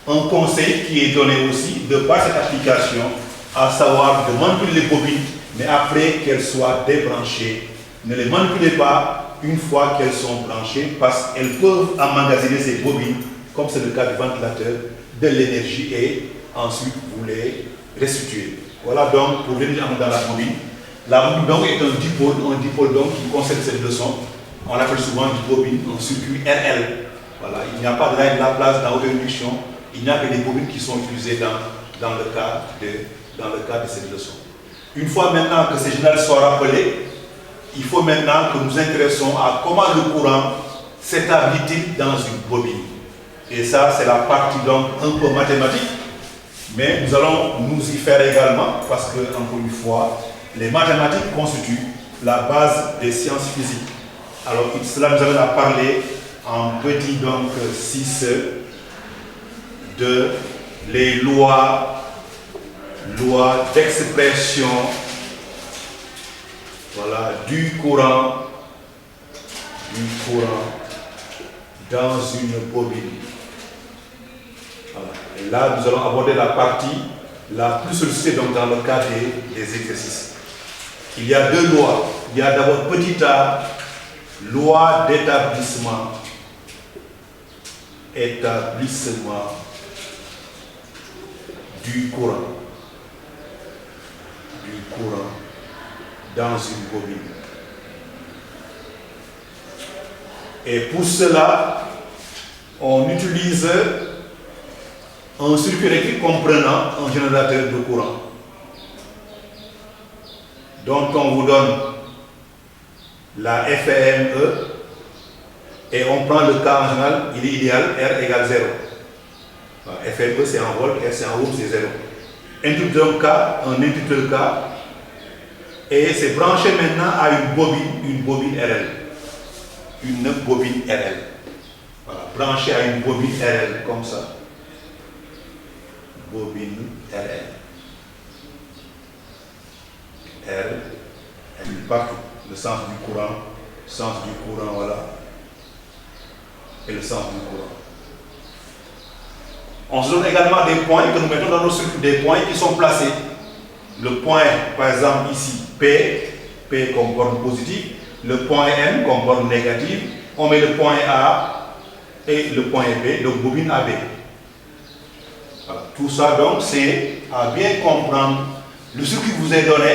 un conseil qui est donné aussi de par cette application, à savoir de manipuler les bobines, mais après qu'elles soient débranchées. Ne les manipulez pas une fois qu'elles sont branchées parce qu'elles peuvent emmagasiner ces bobines, comme c'est le cas du ventilateur, de l'énergie et ensuite vous les restituez. Voilà donc pour venir dans la bobine. La bobine donc est un dipôle donc qui concerne cette leçon. On l'appelle souvent une bobine, un circuit RL. Voilà, il n'y a pas de la place dans haute induction, il n'y a que des bobines qui sont utilisées dans le cas de cette leçon. Une fois maintenant que ces générales soient rappelés, il faut maintenant que nous nous intéressons à comment le courant s'établit-il dans une bobine. Et ça, c'est la partie donc un peu mathématique, mais nous allons nous y faire également parce que, encore une fois, les mathématiques constituent la base des sciences physiques. Alors, cela nous amène à parler en petit donc 6 de les lois d'expression, voilà, du courant dans une bobine. Voilà. Et là, nous allons aborder la partie la plus sollicitée donc dans le cas des exercices. Il y a deux lois. Il y a d'abord petit a, loi d'établissement. Établissement du courant dans une bobine. Et pour cela, on utilise un circuit électrique comprenant un générateur de courant. Donc on vous donne la FME et on prend le cas en général, il est idéal, R égale 0. FME c'est en volts, R c'est en ohm, c'est 0. Interrupteur K, un interrupteur K, et c'est branché maintenant à une bobine RL. Une bobine RL. Voilà, branché à une bobine RL, comme ça. Bobine RL. R, partout. Le sens du courant, voilà. Et le sens du courant. On se donne également des points que nous mettons dans nos circuits, des points qui sont placés. Le point, par exemple ici, P comme borne positive, le point N comme borne négative, on met le point A et le point B, donc bobine AB. Voilà. Tout ça donc c'est à bien comprendre. Le circuit que vous est donné,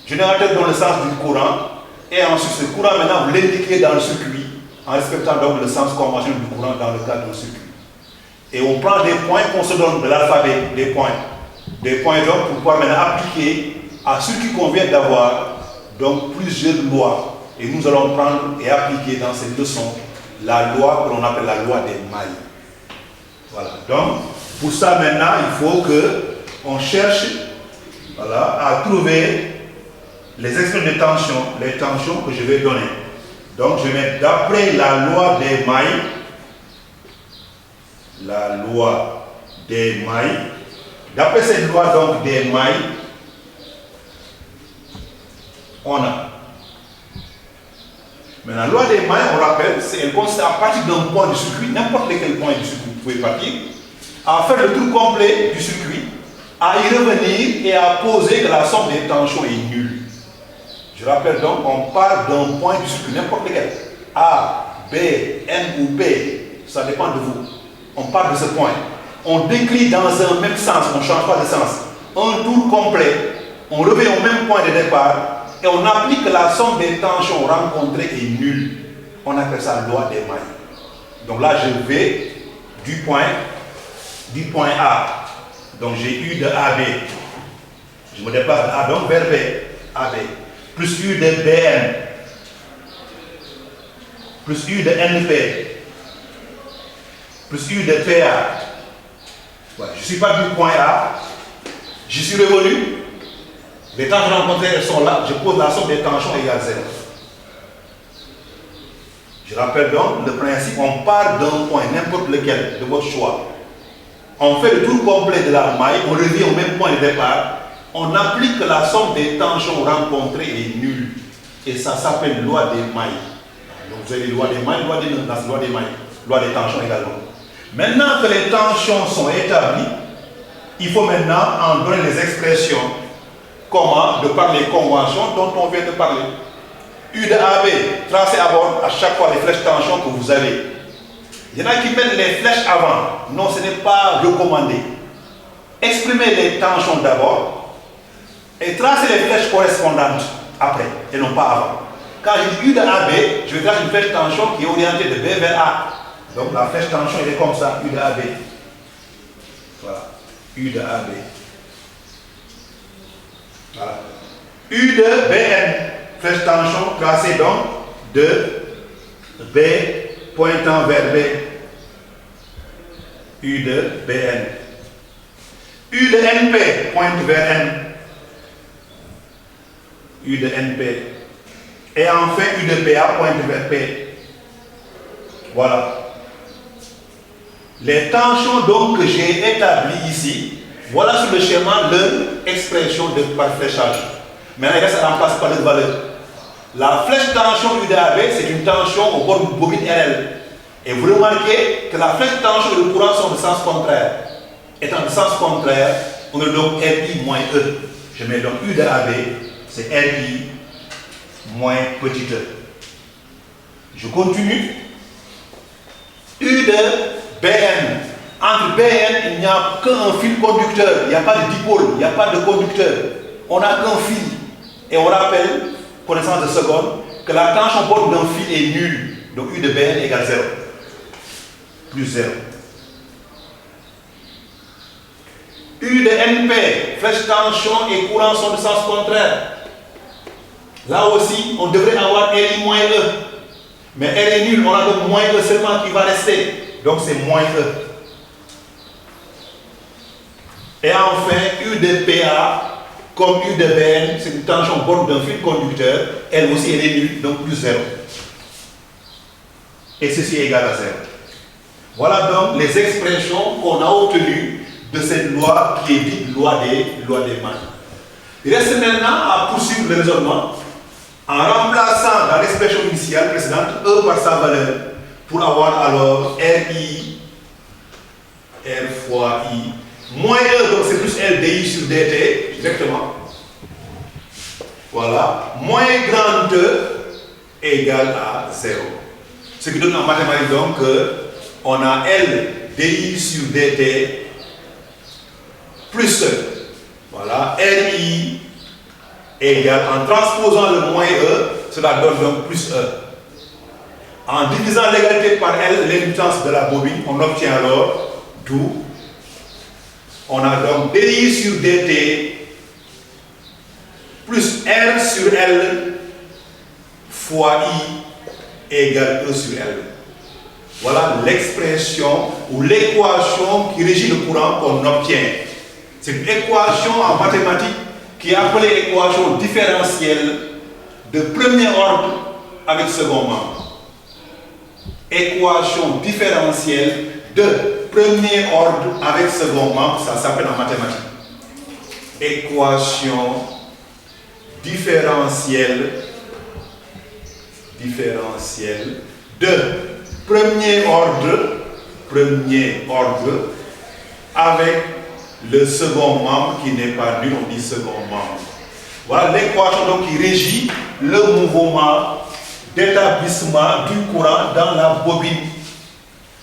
Générateur dans le sens du courant. Et ensuite, ce courant, maintenant, vous l'indiquez dans le circuit, en respectant donc le sens conventionnel du courant dans le cadre du circuit. Et on prend des points qu'on se donne de l'alphabet, des points. Des points donc pour pouvoir maintenant appliquer à ce qui convient d'avoir donc plusieurs lois. Et nous allons prendre et appliquer dans cette leçon la loi que l'on appelle la loi des mailles. Voilà. Donc, pour ça maintenant, il faut qu'on cherche à trouver les expressions de tension, les tensions que je vais donner. Donc, je vais d'après la loi des mailles, la loi des mailles, d'après cette loi donc des mailles, on a. Mais la loi des mailles, on rappelle, elle consiste à partir d'un point du circuit, n'importe quel point du circuit, vous pouvez partir, à faire le tour complet du circuit, à y revenir et à poser que la somme des tensions est nulle. Je rappelle donc, on part d'un point du circuit, n'importe lequel. A, B, N ou P, ça dépend de vous. On part de ce point. On décline dans un même sens, on ne change pas de sens. Un tour complet, on revient au même point de départ et on applique la somme des tensions rencontrées est nulle. On appelle ça la loi des mailles. Donc là, je vais du point A. Donc j'ai U de AB. Je me déplace de A donc vers B. AB. Plus U de BN, plus U de NP, plus U de PA. Ouais, je ne suis pas du point A, je suis revenu, les tensions rencontrées elles sont là, je pose la somme des tensions égale 0. Je rappelle donc le principe, on part d'un point, n'importe lequel, de votre choix. On fait le tour complet de la maille, on revient au même point de départ. On applique la somme des tensions rencontrées est nulle. Et ça s'appelle loi des mailles. Donc vous avez loi des mailles, loi des mailles, loi des tensions également. Maintenant que les tensions sont établies, il faut maintenant en donner les expressions. Comment? De par les conventions dont on vient de parler. U de AB, tracez à bord à chaque fois les flèches tension que vous avez. Il y en a qui mettent les flèches avant. Non, ce n'est pas recommandé. Exprimez les tensions d'abord. Et tracer les flèches correspondantes après, et non pas avant. Quand je dis U de AB, je vais tracer une flèche tension qui est orientée de B vers A. Donc la flèche tension, elle est comme ça, U de AB. Voilà, U de AB. Voilà. U de BN, flèche tension tracée donc de B pointant vers B. U de BN. U de NP pointe vers N. U de NP. Et enfin, U de PA pointe vers P. Voilà. Les tensions donc que j'ai établies ici, voilà sur le schéma leur expression de par fléchage. Maintenant, ça remplace par leur valeur. La flèche tension U de AB, c'est une tension au bord d'une bobine RL. Et vous remarquez que la flèche tension et le courant sont de sens contraire. Étant de sens contraire, on a donc RI moins E. Je mets donc U de AB. C'est RI moins petit e. Je continue. U de BN. Entre BN, il n'y a qu'un fil conducteur. Il n'y a pas de dipôle, il n'y a pas de conducteur. On n'a qu'un fil. Et on rappelle, connaissance de seconde, que la tension bord d'un fil est nulle. Donc U de BN égale 0. Plus 0. U de NP, flèche tension et courant sont de sens contraire. Là aussi, on devrait avoir RI moins E. Mais R est nul, on a donc moins E seulement qui va rester. Donc c'est moins E. Et enfin, U de PA, comme U de BN, c'est une tension bord d'un fil conducteur. Elle aussi, elle est nulle, donc plus 0. Et ceci est égal à 0. Voilà donc les expressions qu'on a obtenues de cette loi qui est dite loi des mailles. Il reste maintenant à poursuivre le raisonnement en remplaçant dans l'expression initiale précédente E par sa valeur pour avoir alors RI, R fois I, moins E, donc c'est plus LDI sur DT, directement. Voilà, moins grand E égale à 0. Ce qui donne en mathématiques donc on a LDI sur DT plus, voilà, RI égale, en transposant le moins E, cela donne donc plus E. En divisant l'égalité par L, l'inductance de la bobine, on obtient alors tout. On a donc DI sur DT plus R sur L fois I égale E sur L. Voilà l'expression ou l'équation qui régit le courant qu'on obtient. C'est une équation en mathématiques qui est appelée équation différentielle de premier ordre avec second membre. Équation différentielle de premier ordre avec second membre, ça s'appelle en mathématiques. Équation différentielle de premier ordre avec le second membre qui n'est pas nul, on dit second membre. Voilà l'équation donc qui régit le mouvement d'établissement du courant dans la bobine.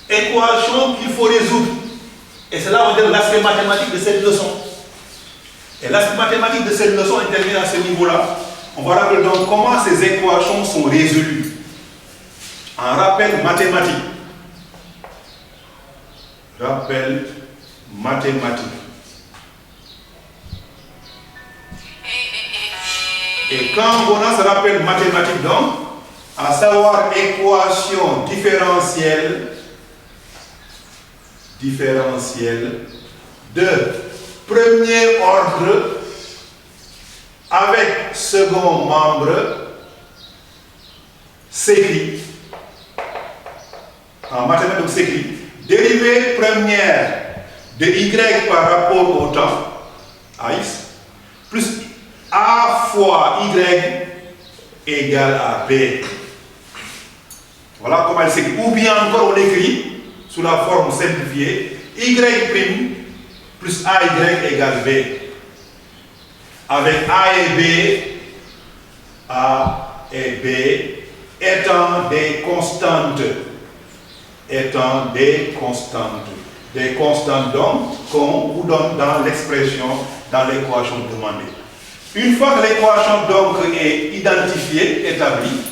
Équation qu'il faut résoudre. Et c'est là où on dit l'aspect mathématique de cette leçon. Et l'aspect mathématique de cette leçon intervient à ce niveau-là. On va rappeler donc comment ces équations sont résolues. Un rappel mathématique. Rappel mathématique. Et quand on a ce rappel mathématique donc, à savoir équation différentielle de premier ordre avec second membre s'écrit, en mathématiques s'écrit, dérivée première de y par rapport au temps, AX, plus A fois y égale à B. Voilà comment elle s'écrit. Ou bien encore on écrit sous la forme simplifiée y' plus AY égale B. Avec A et B étant des constantes. Des constantes donc qu'on vous donne dans l'expression, dans l'équation demandée. Une fois que l'équation donc est identifiée, établie,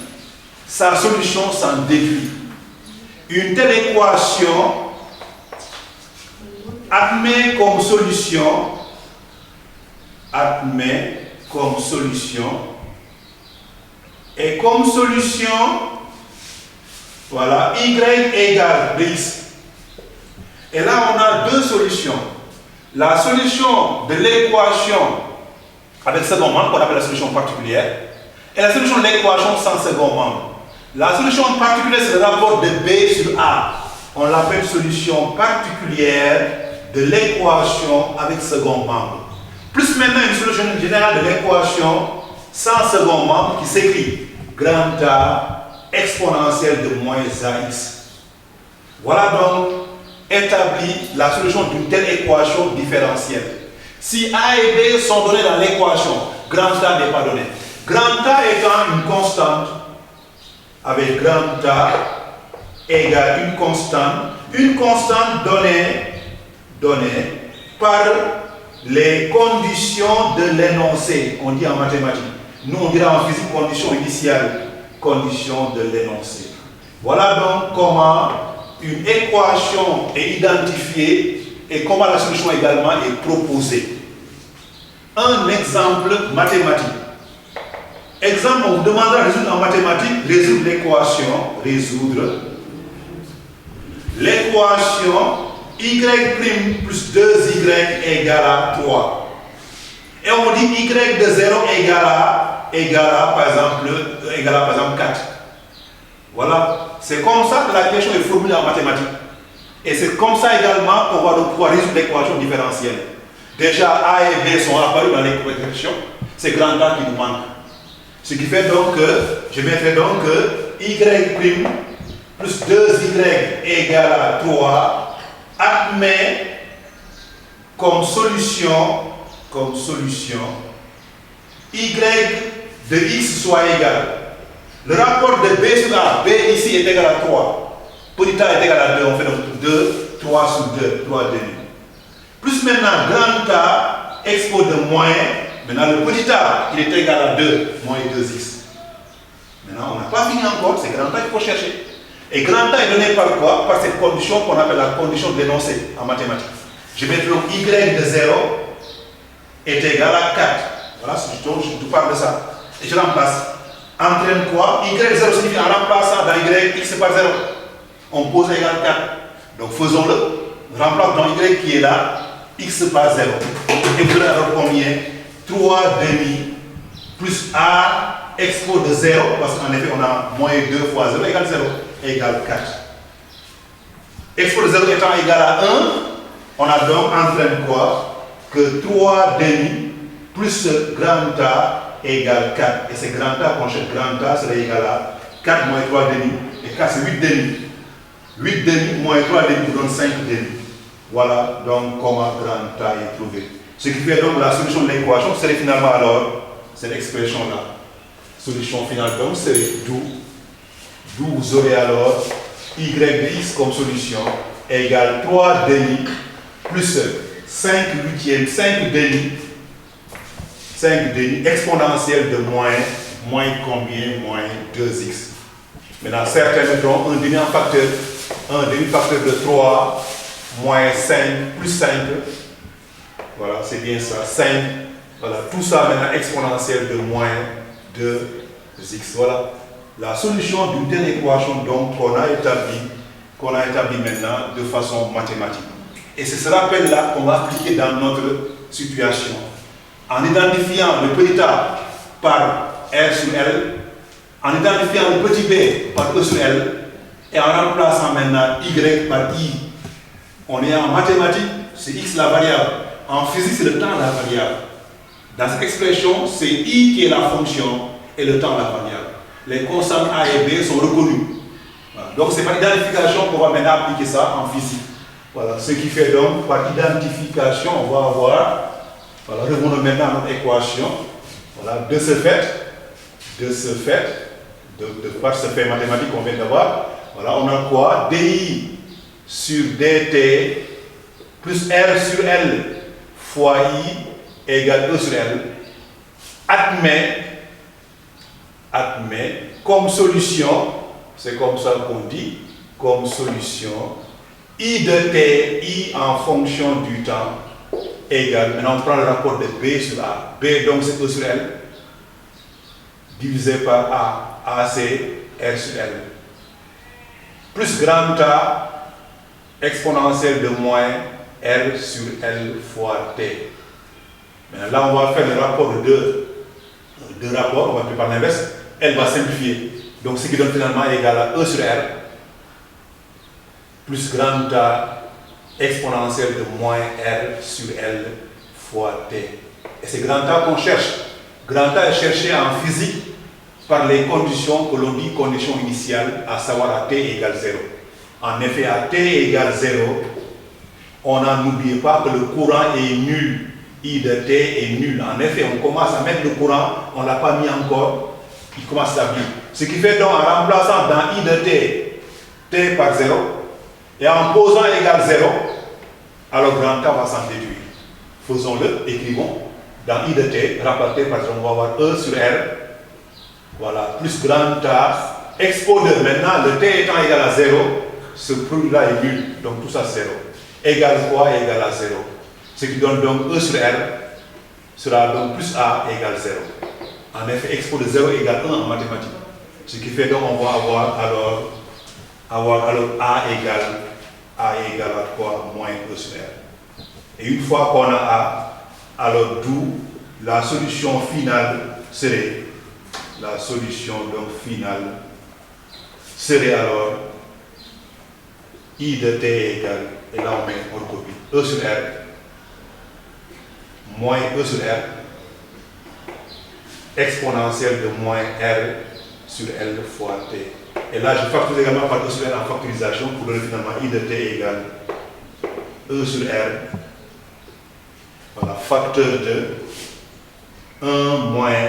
sa solution s'en déduit. Une telle équation admet comme solution et comme solution, voilà, y égale Bx. Et là, on a deux solutions. La solution de l'équation avec second membre, qu'on appelle la solution particulière, et la solution de l'équation sans second membre. La solution particulière, c'est le rapport de B sur A. On l'appelle solution particulière de l'équation avec second membre. Plus maintenant une solution générale de l'équation sans second membre qui s'écrit grand A exponentielle de moins AX. Voilà donc établi la solution d'une telle équation différentielle. Si A et B sont donnés dans l'équation, grand A n'est pas donné. Grand A étant une constante, avec grand A égale une constante donnée par les conditions de l'énoncé. On dit en mathématiques. Nous, on dira en physique condition initiale, condition de l'énoncé. Voilà donc comment une équation est identifiée et comment la solution également est proposée. Un exemple mathématique. Exemple, on vous demandera de résoudre en mathématiques, résoudre l'équation y' plus 2y égale à 3. Et on dit y de 0 égale à par exemple 4. Voilà, c'est comme ça que la question est formulée en mathématiques. Et c'est comme ça également qu'on va pouvoir résoudre l'équation différentielle. Déjà, A et B sont apparus dans l'équation, c'est grand A qui nous manque. Ce qui fait donc que, je mettrai donc que y' plus 2y égale à 3 admet comme solution y de x soit égal. Le rapport de B sur A, B ici est égal à 3. Petit a est égal à 2, on fait donc 2, 3 sur 2, 3 demi. Plus maintenant grand A, expo de moins, Maintenant, le petit a, il est égal à 2 moins 2x. Maintenant, on n'a pas fini encore, c'est grand A qu'il faut chercher. Et grand A est donné par quoi? Par cette condition qu'on appelle la condition de l'énoncé en mathématiques. Je vais donc y de 0 est égal à 4. Voilà, je te parle de ça. Et je remplace. Entraîne quoi? Y de 0 signifie en remplaçant dans y x par 0. On pose égal 4. Donc faisons-le. Remplace dans y qui est là, x par 0. Et vous allez avoir combien? 3 demi plus a expo de 0, parce qu'en effet on a moins 2 fois 0 égale 0, égale 4. Expo de 0 étant égal à 1, on a donc entraîne quoi? Que 3 demi plus grand A égale 4. Et c'est grand A qu'on cherche. Grand A serait égal à 4 moins 3 demi. Et 4 c'est 8 demi. 8 demi moins 3 demi vous donne 5 demi. Voilà donc comment grand A est trouvé. Ce qui fait donc la solution de l'équation serait finalement alors cette expression-là. Solution finale donc serait d'où vous aurez alors y de x comme solution égale 3 demi plus 5 huitièmes, 5 demi exponentielle de moins combien? Moins 2x. Maintenant, certains mettront un demi-facteur de 3 moins 5 plus 5. Voilà, c'est bien ça, 5. Voilà, tout ça maintenant exponentielle de moins 2x. Voilà, la solution d'une telle équation donc qu'on a établi maintenant de façon mathématique. Et c'est ce rappel-là qu'on va appliquer dans notre situation. En identifiant le petit a par R sur L, en identifiant le petit b par E sur L, et en remplaçant maintenant y par i. On est en mathématiques, c'est x la variable. En physique, c'est le temps la variable. Dans cette expression, c'est i qui est la fonction et le temps la variable. Les constantes a et b sont reconnues. Voilà. Donc c'est par identification qu'on va maintenant appliquer ça en physique. Voilà. Ce qui fait donc, par identification, on va avoir, voilà, revenons maintenant à notre équation. Voilà. De ce fait, par ce fait mathématique qu'on vient d'avoir, voilà, on a quoi? Di sur dt plus r sur l fois i égale E sur L, admet comme solution, c'est comme ça qu'on dit, comme solution, I de t, I en fonction du temps, égale, maintenant on prend le rapport de B sur A, B donc c'est E sur L, divisé par A c'est R sur L, plus grand A, exponentielle de moins R sur L fois T. Maintenant, là, on va faire le rapport de deux rapports, on va faire par l'inverse. Elle va simplifier. Donc, ce qui donne finalement égal à E sur R plus grand A exponentielle de moins R sur L fois T. Et c'est grand A qu'on cherche. Grand A est cherché en physique par les conditions que l'on dit conditions initiales, à savoir à T égale 0. En effet, à T égale 0, on n'oublie pas que le courant est nul. I de t est nul. En effet, on commence à mettre le courant, on ne l'a pas mis encore, il commence à s'abîmer. Ce qui fait donc, en remplaçant dans I de t par 0, et en posant égal 0, alors grand A va s'en déduire. Faisons-le, écrivons. Dans I de t, remplacé par 0, on va avoir E sur R, voilà, plus grand A, expo de, maintenant, le t étant égal à 0, ce produit-là est nul, donc tout ça 0. Égal quoi? Égal à 0. Ce qui donne donc E sur R sera donc plus A égale 0. En effet, expo de 0 égale 1 en mathématiques. Ce qui fait donc on va avoir alors A égale à quoi? Moins E sur R. Et une fois qu'on a A, alors d'où la solution finale serait, alors I de t égale, et là on recopie, E sur R moins E sur R exponentielle de moins R sur L fois T. Et là, je factorise également par E sur R en factorisation pour donner finalement I de T égale E sur R. Voilà, facteur de 1 moins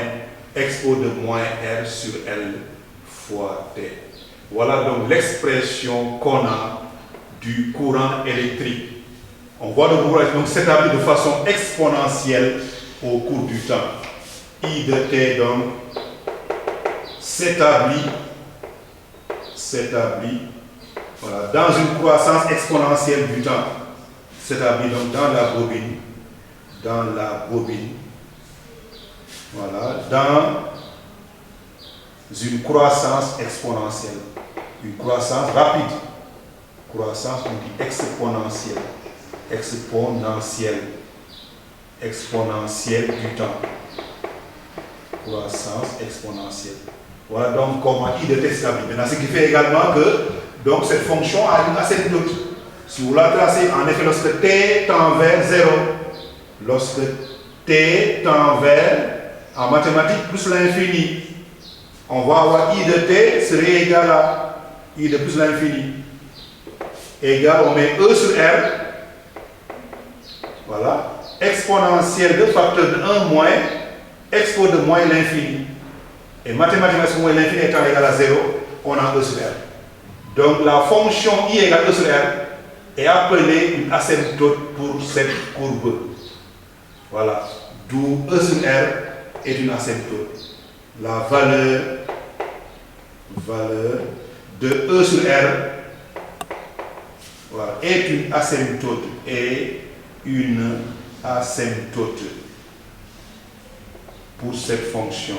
expo de moins R sur L fois T. Voilà donc l'expression qu'on a du courant électrique. On voit le courant donc s'établir de façon exponentielle au cours du temps. I de t donc s'établit voilà, dans une croissance exponentielle du temps. S'établit donc dans la bobine, voilà, dans une croissance exponentielle, une croissance rapide, croissance on dit exponentielle du temps, croissance exponentielle. Voilà donc comment I de t s'établit. Maintenant, ce qui fait également que donc, cette fonction a une asymptote. Si vous la tracez, en effet, lorsque t tend vers 0, lorsque t tend vers, en mathématiques, plus l'infini, on va avoir I de t serait égal à I de plus l'infini. Égal, on met E sur R. Voilà. Exponentielle de facteur de 1 moins, expo de moins l'infini. Et mathématiquement, si moins l'infini étant égal à 0, on a E sur R. Donc la fonction I égale E sur R est appelée une asymptote pour cette courbe. Voilà. D'où E sur R est une asymptote. La valeur de E sur R, voilà, est une asymptote. Pour cette fonction.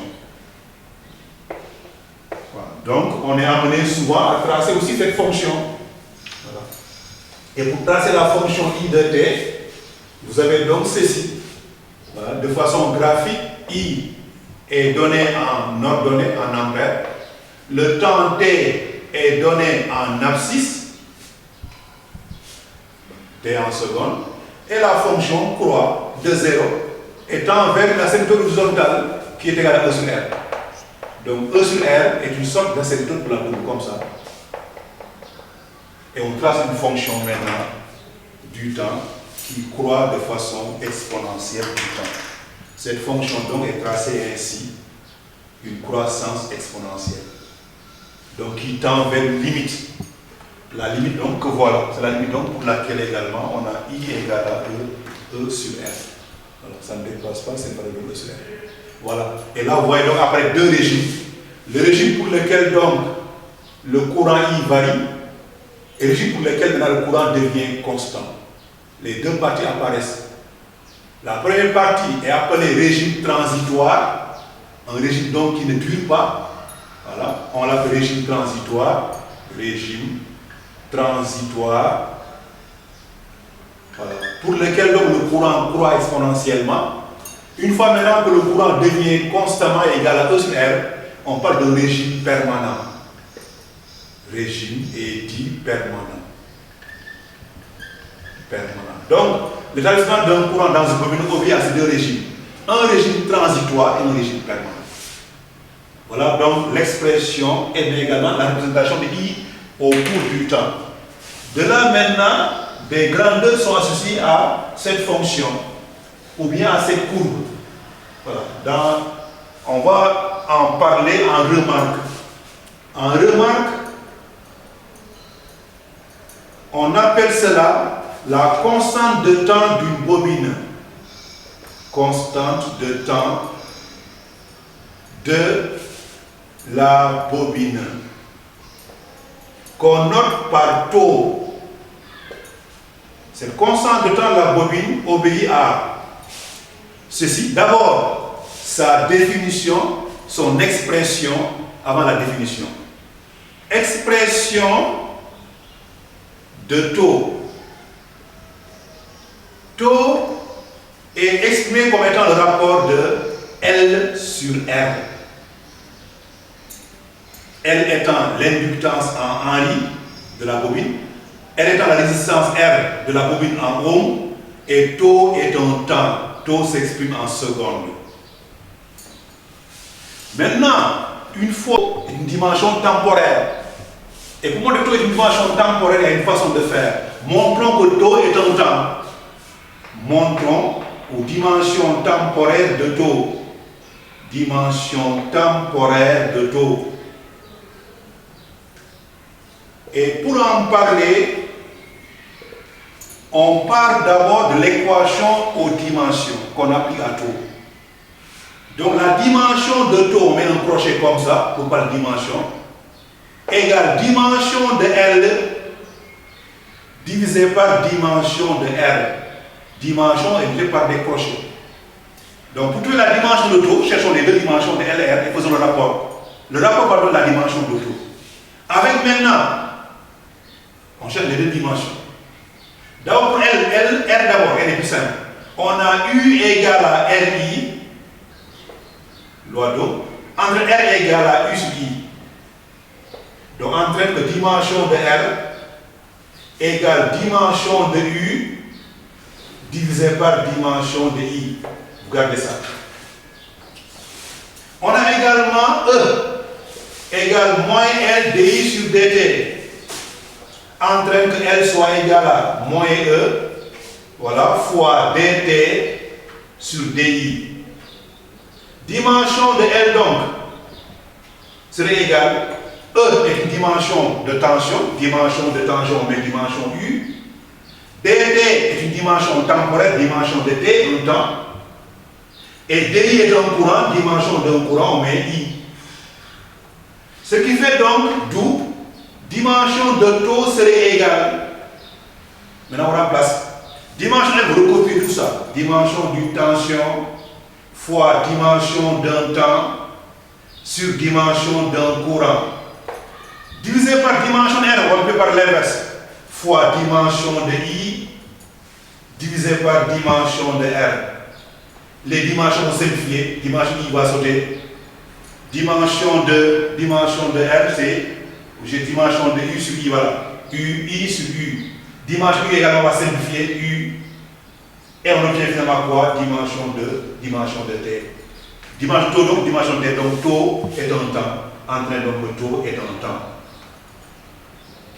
Voilà. Donc, on est amené souvent à tracer aussi cette fonction. Voilà. Et pour tracer la fonction I de t, vous avez donc ceci. Voilà. De façon graphique, I est donné en ordonnée, en ampères. Le temps t est donné en abscisse, t en seconde. Et la fonction croît de 0 étant vers une asymptote horizontale qui est égale à E sur R. Donc E sur R est une sorte d'asymptote pour la courbe comme ça. Et on trace une fonction maintenant du temps qui croît de façon exponentielle du temps. Cette fonction donc est tracée ainsi, une croissance exponentielle. Donc qui tend vers une limite. La limite donc que voilà, c'est la limite donc pour laquelle également on a I égale à E sur R. Voilà, ça ne dépasse pas, c'est pas le E sur R. Voilà. Et là, vous voyez donc après deux régimes. Le régime pour lequel donc le courant I varie et le régime pour lequel maintenant le courant devient constant. Les deux parties apparaissent. La première partie est appelée régime transitoire, un régime donc qui ne dure pas. Voilà. On l'appelle régime transitoire. Voilà. Pour lequel donc le courant croît exponentiellement. Une fois maintenant que le courant devient constamment égal à E sur R, on parle de régime permanent. Régime est dit permanent. Donc, l'établissement d'un courant dans une commune obéit à ces deux régimes. Un régime transitoire et un régime permanent. Voilà donc l'expression et également la représentation de I au cours du temps. De là maintenant, des grandeurs sont associées à cette fonction ou bien à cette courbe. Voilà. On va en parler en remarque. En remarque, on appelle cela la constante de temps d'une bobine. Constante de temps de la bobine. Qu'on note par taux. Cette constante de temps de la bobine obéit à ceci. D'abord, sa définition, son expression avant la définition. Expression de taux. Taux est exprimé comme étant le rapport de L sur R. L étant l'inductance en Henry de la bobine, L étant la résistance R de la bobine en ohm, et taux est un temps. Taux s'exprime en secondes. Maintenant, une fois une dimension temporaire, et pour moi, le taux est une dimension temporaire, il y a une façon de faire. Montrons que taux est un temps. Montrons aux dimensions temporaires de taux. Dimension temporaire de taux. Et pour en parler, on part d'abord de l'équation aux dimensions qu'on applique à taux. Donc la dimension de taux, on met un crochet comme ça, pour parler de dimension, égale dimension de L divisé par dimension de R. Dimension est divisé par des crochets. Donc pour trouver la dimension de taux, cherchons les deux dimensions de L et R et faisons le rapport. Le rapport va donner la dimension de taux. Avec maintenant, on cherche les deux dimensions. D'abord pour R d'abord, elle est plus simple. On a U égale à RI, loi d'Ohm, entre R égale à U sur I. Donc entraîne que dimension de R égale dimension de U divisé par dimension de I. Vous gardez ça. On a également E égale moins L dI sur dt. Entraîne que L soit égal à moins E, voilà, fois dt sur di. Dimension de L donc serait égale, E est une dimension de tension mais dimension U. dt est une dimension temporelle, dimension de t, un temps. Et di est un courant, dimension d'un courant, on met I. Ce qui fait donc d'où dimension de taux serait égale. Maintenant on remplace. Dimension, vous recopiez tout ça. Dimension d'une tension fois dimension d'un temps sur dimension d'un courant. Divisé par dimension R, on peut par l'inverse. Fois dimension de I divisé par dimension de R. Les dimensions vont simplifier. Dimension I va sauter. Dimension de R, c'est, j'ai dimension de U sur I, voilà. I sur U. Dimension U également va simplifier U. Et on obtient finalement quoi? Dimension de T. Dimension taux, donc dimension de T. Donc taux est un temps. Entraîne donc le taux est un temps.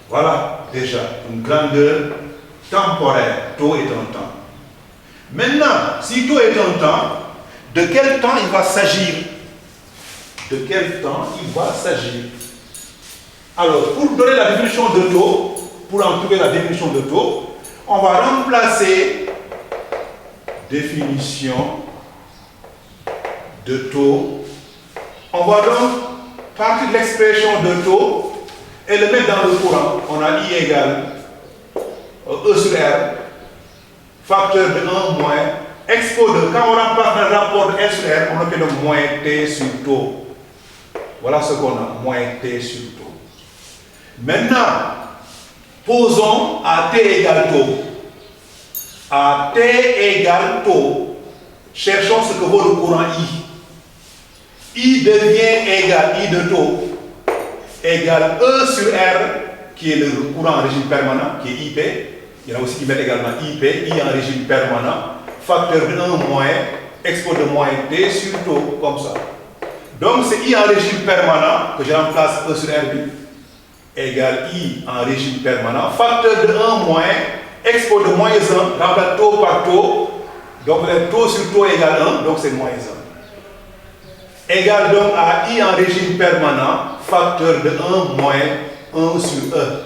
Voilà déjà une grandeur temporaire. Taux est un temps. Maintenant, si taux est un temps, de quel temps il va s'agir? De quel temps il va s'agir? Alors, pour donner la définition de taux, pour en trouver la définition de taux, on va remplacer définition de taux. On va donc partir de l'expression de taux et le mettre dans le courant. On a I égale E sur R, facteur de 1 moins, expo de, quand on remplace le rapport de S sur R, on obtient le moins T sur taux. Voilà ce qu'on a, moins T sur taux. Maintenant, posons à T égale taux. À T égale taux, cherchons ce que vaut le courant I. I devient égal, I de taux, égale E sur R, qui est le courant en régime permanent, qui est IP. Il y en a aussi qui mettent également IP, I en régime permanent, facteur de 1 moins, expo de moins T sur taux, comme ça. Donc c'est I en régime permanent, que je remplace E sur R, égale I en régime permanent, facteur de 1 moins, expo de moins 1, remplace taux par taux, donc le taux sur taux égale 1, donc c'est moins 1. Égale donc à I en régime permanent, facteur de 1 moins 1 sur E.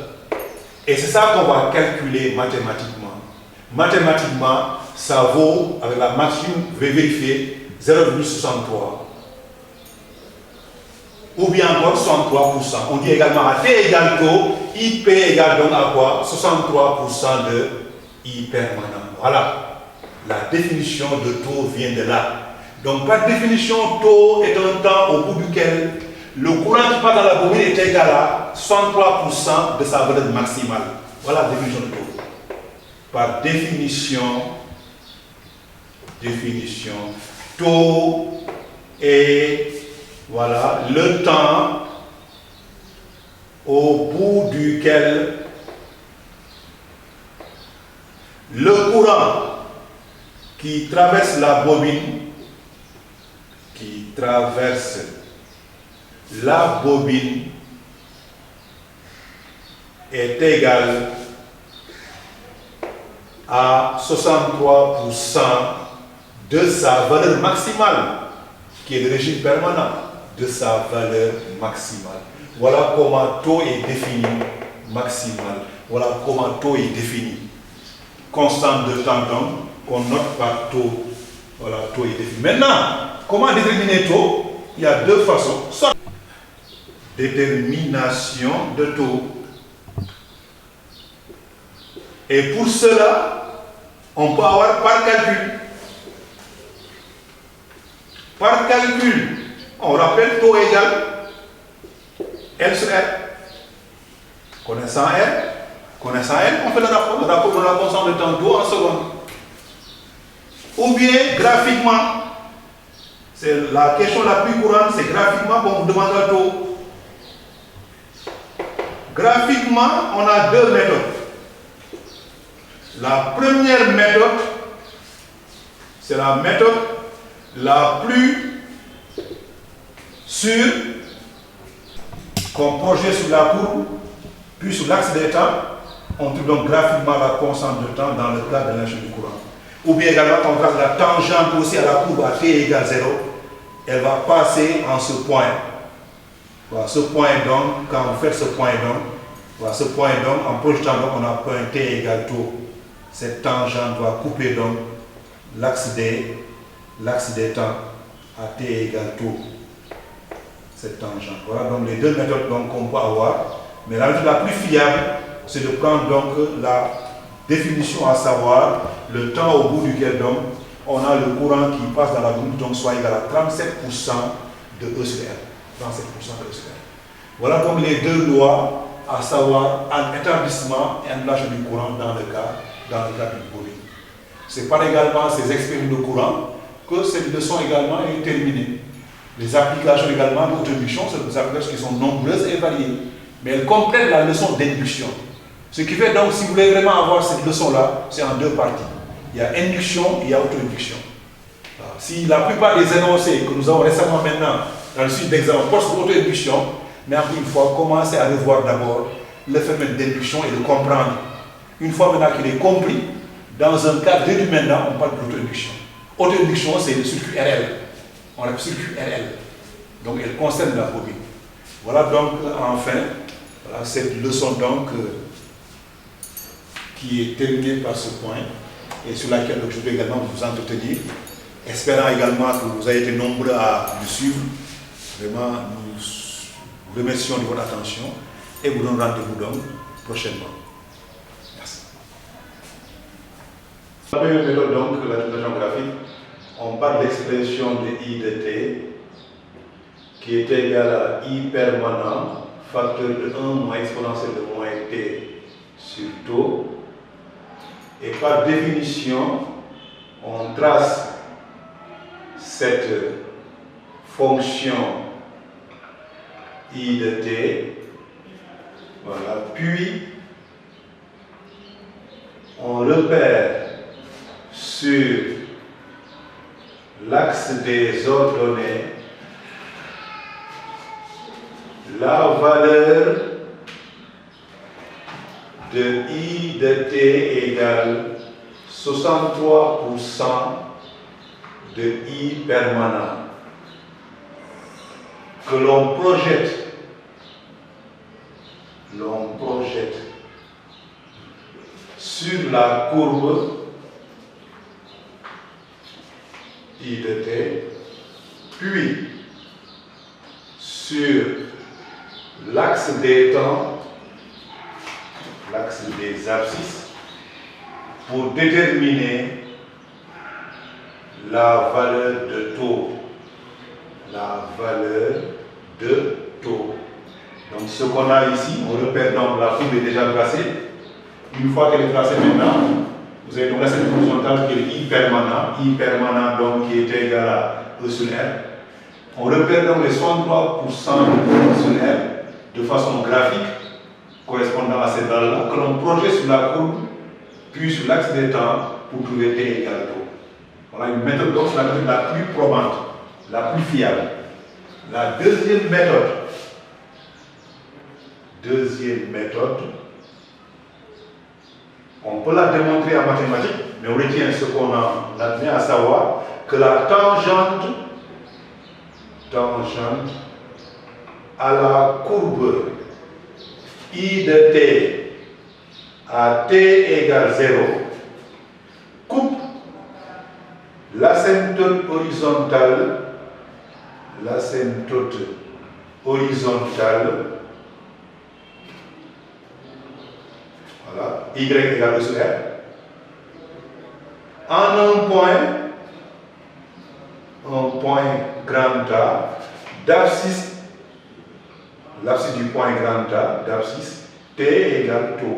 Et c'est ça qu'on va calculer mathématiquement. Mathématiquement, ça vaut, avec la maximum vérifiée, 0,63. Ou bien encore 63%. On dit également à T égale taux, IP égale donc à quoi? 63% de I permanent. Voilà. La définition de taux vient de là. Donc par définition, taux est un temps au bout duquel le courant qui passe dans la bobine est égal à 63% de sa valeur maximale. Voilà la définition de taux. Par définition, taux est, voilà, le temps au bout duquel le courant qui traverse la bobine, est égal à 63% de sa valeur maximale, qui est le régime permanent, de sa valeur maximale. Voilà comment taux est défini, maximal. Voilà comment taux est défini. Constante de temps donc, qu'on note par taux. Voilà, taux est défini. Maintenant, comment déterminer taux? Il y a deux façons. Soit détermination de taux. Et pour cela, on peut avoir par calcul. Par calcul, on rappelle taux égal L sur R. Connaissant R, on fait le rapport. Le rapport de la constante de temps taux en secondes. Ou bien graphiquement. C'est la question la plus courante, c'est graphiquement qu'on vous demande le taux. Graphiquement, on a deux méthodes. La première méthode, c'est la méthode la plus sûre qu'on projette sur la courbe, puis sur l'axe des temps, on trouve donc graphiquement la constante de temps dans le cas de l'injection du courant. Ou bien également, quand on trace la tangente aussi à la courbe à t égale 0, elle va passer en ce point. Voilà, ce point donc, quand vous faites ce point donc, voilà, ce point donc, en projetant donc, on a point t égale taux. Cette tangente va couper donc l'axe des temps à t égale taux. Cette tangente. Voilà donc les deux méthodes qu'on peut avoir. Mais la méthode la plus fiable, c'est de prendre donc la définition, à savoir le temps au bout duquel donc on a le courant qui passe dans la boucle, donc soit égal à 37% de E sur R. 37% de E sur R. Voilà donc les deux lois, à savoir un établissement et annulation du courant dans le cas d'une bobine. C'est par également ces expériences de courant que cette leçon également est terminée. Les applications également d'auto-induction, c'est des applications qui sont nombreuses et variées. Mais elles comprennent la leçon d'induction. Ce qui fait donc, si vous voulez vraiment avoir cette leçon-là, c'est en deux parties. Il y a induction et il y a auto-induction. Si la plupart des énoncés que nous avons récemment maintenant dans le suite d'examen portent sur auto-induction, mais encore une fois, commencez à revoir d'abord le phénomène d'induction et de comprendre. Une fois maintenant qu'il est compris, dans un cadre réduit maintenant, on parle d'auto-induction. Auto-induction, c'est le circuit RL. On appelle circuit RL. Donc elle concerne la bobine. Voilà donc enfin voilà, cette leçon donc qui est terminée par ce point et sur laquelle je vais également vous entretenir, espérant également que vous avez été nombreux à nous suivre. Vraiment, nous vous remercions de votre attention et vous donnons rendez-vous donc prochainement. Merci. La première méthode donc, la détermination graphique, on parle d'expression de I de t qui est égal à I permanent facteur de 1 moins exponentielle de moins t sur taux. Et par définition, on trace cette fonction I de t. Voilà. Puis, on repère sur l'axe des ordonnées la valeur de I de t égale 63% de I permanent que l'on projette sur la courbe I de t, puis sur l'axe des temps, l'axe des abscisses, pour déterminer la valeur de taux. Donc ce qu'on a ici, on repère donc la courbe est déjà tracée. Une fois qu'elle est tracée maintenant, vous avez donc la cette horizontale qui est I permanent donc qui est égal à E sur R. On repère donc les 63% de E sur R de façon graphique, correspondant à cette valeur-là, que l'on projette sur la courbe, puis sur l'axe des temps pour trouver t égale taux. Voilà une méthode, donc c'est la méthode la plus probante, la plus fiable. La deuxième méthode, on peut la démontrer en mathématiques, mais on retient ce qu'on a admis, à savoir que la tangente à la courbe I de t à t égale 0 coupe l'asymptote horizontale l'asymptote horizontale, voilà, y égale E sur R, en un point grand A, d'abscisse, l'abscisse du point grand A, d'abscisse, T égale tau.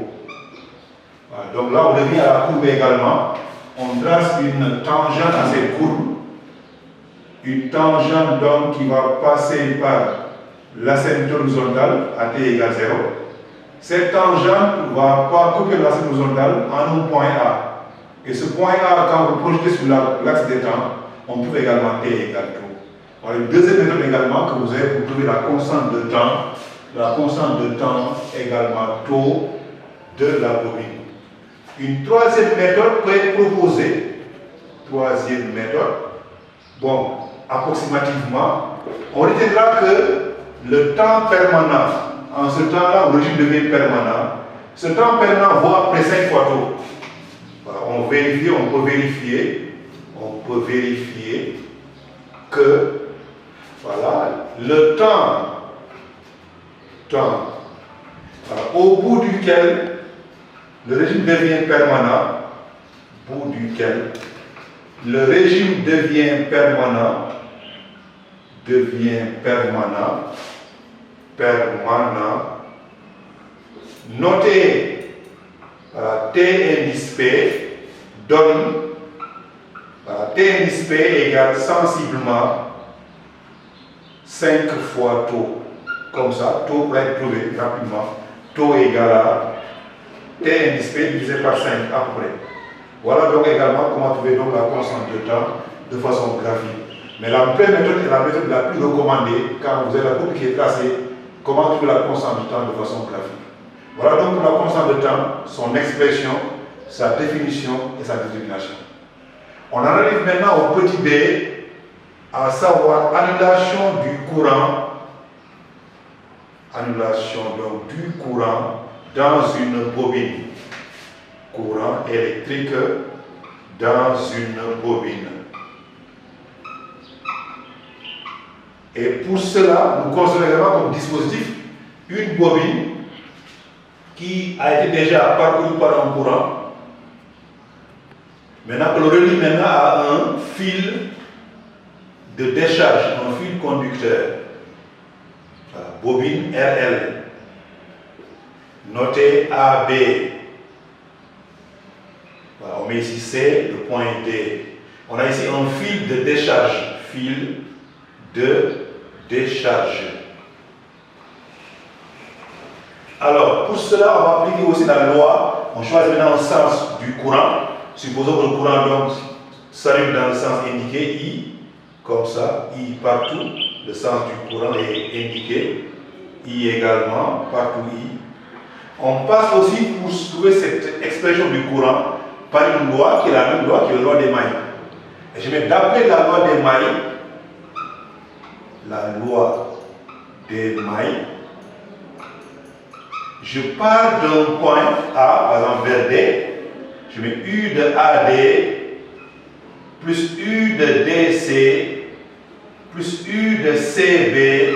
Voilà, donc là, on revient à la courbe également. On trace une tangente à cette courbe. Une tangente donc qui va passer par l'asymptote horizontale à T égale 0. Cette tangente va parcourir l'asymptote horizontale en un point A. Et ce point A, quand vous projetez sur l'axe des temps, on trouve également T égale tau. Voilà une deuxième méthode également que vous avez pour trouver la constante de temps. La constante de temps également tau de la bobine. Une troisième méthode peut être proposée. Troisième méthode. Bon, approximativement, on retiendra que le temps permanent, en ce temps-là, où le régime devient permanent, ce temps permanent vaut après 5 fois tau. Voilà, on peut vérifier que voilà, le temps voilà, au bout duquel le régime devient permanent, notez T indice P donne T indice P égale sensiblement 5 fois tau. Comme ça, tau pourrait être trouvé rapidement. Tau égale à T indice P divisé par 5 à peu près. Voilà donc également comment trouver donc la constante de temps de façon graphique. Mais la première méthode est la méthode la plus recommandée quand vous avez la courbe qui est tracée. Comment trouver la constante de temps de façon graphique. Voilà donc pour la constante de temps, son expression, sa définition et sa détermination. On en arrive maintenant au petit b, à savoir annulation du courant. Annulation donc du courant dans une bobine. Courant électrique dans une bobine. Et pour cela, nous considérons comme dispositif une bobine qui a été déjà parcourue par un courant. Maintenant, on le relie maintenant à un fil de décharge, un fil conducteur. Voilà, bobine RL. Notez AB. Voilà, on met ici C, le point D. On a ici un fil de décharge. Fil de décharge. Alors, pour cela, on va appliquer aussi la loi. On choisit maintenant le sens du courant. Supposons que le courant donc s'allume dans le sens indiqué, I, comme ça, I partout. Le sens du courant est indiqué. I également, partout I. On passe aussi pour trouver cette expression du courant par une loi qui est la même loi qui est la loi des mailles. Et je vais d'appeler la loi des mailles. La loi des mailles. Je pars d'un point A, par exemple vers D. Je mets U de AD plus U de DC plus U de CB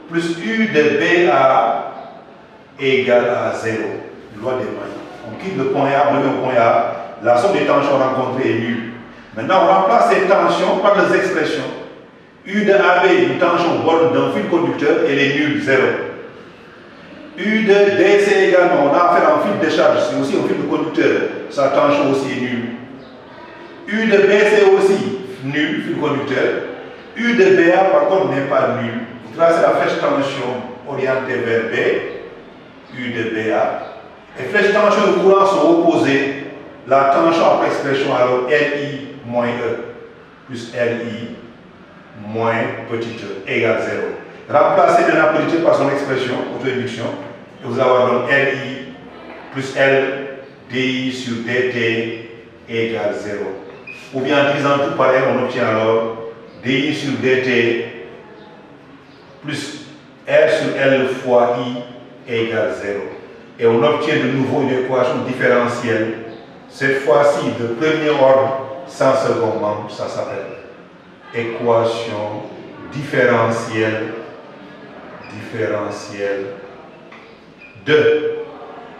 plus U de BA égale à 0. Loi des mailles. On quitte le point A, on revient au point A. La somme des tensions rencontrées est nulle. Maintenant, on remplace ces tensions par des expressions. U de AB, une tension borne d'un fil conducteur, elle est nulle, 0. U de DC également, on a affaire à un fil de décharge, c'est aussi un fil de conducteur, sa tension aussi est nulle. U de BC aussi, nul, fil conducteur. U de BA par contre n'est pas nul. Vous tracez la flèche tension orientée vers B, U de BA. Les flèches tension et courant sont opposées. La tension après expression alors LI moins E plus LI moins petit e égale 0. Remplacez maintenant petit e par son expression, auto-induction, et vous allez donc LI plus L DI sur DT égale 0. Ou bien en divisant tout par L, on obtient alors DI sur DT plus R sur L fois I égale 0. Et on obtient de nouveau une équation différentielle, cette fois-ci de premier ordre sans second membre, ça s'appelle équation différentiel de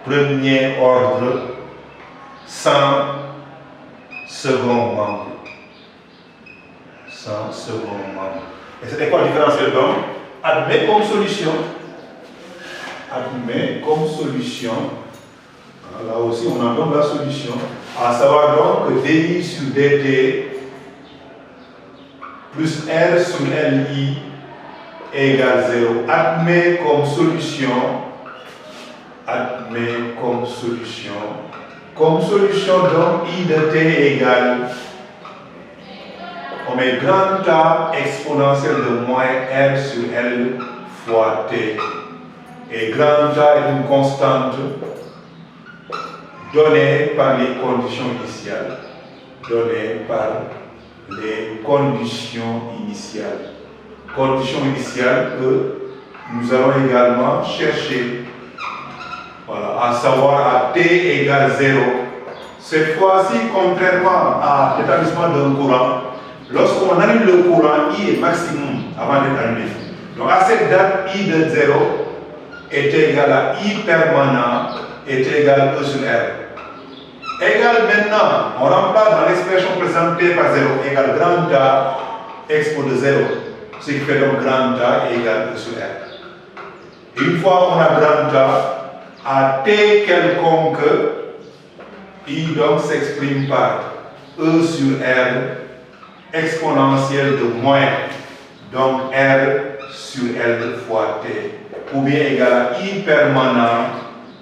premier ordre sans second membre. Et c'était quoi le différentiel donc? Admet comme solution, là aussi on en donne la solution, à savoir donc que dI sur dt plus R sur LI égale 0. Admet comme solution, donc I de t égale, on met grand A exponentielle de moins R sur L fois t. Et grand A est une constante donnée par les conditions initiales. Conditions initiales que nous allons également chercher. Voilà, à savoir à t égale 0. Cette fois-ci, contrairement à l'établissement d'un courant, lorsqu'on allume le courant, I est maximum avant d'être allumé. Donc à cette date, I de 0 est égal à I permanent est égal à E sur R. Égal maintenant, on remplace dans l'expression présentée par 0 égale grand A expo de 0. Ce qui fait donc grand A égale E sur R. Et une fois qu'on a grand A, à t quelconque, I donc s'exprime par E sur R exponentielle de moins, donc R sur L fois t, ou bien égal à I permanent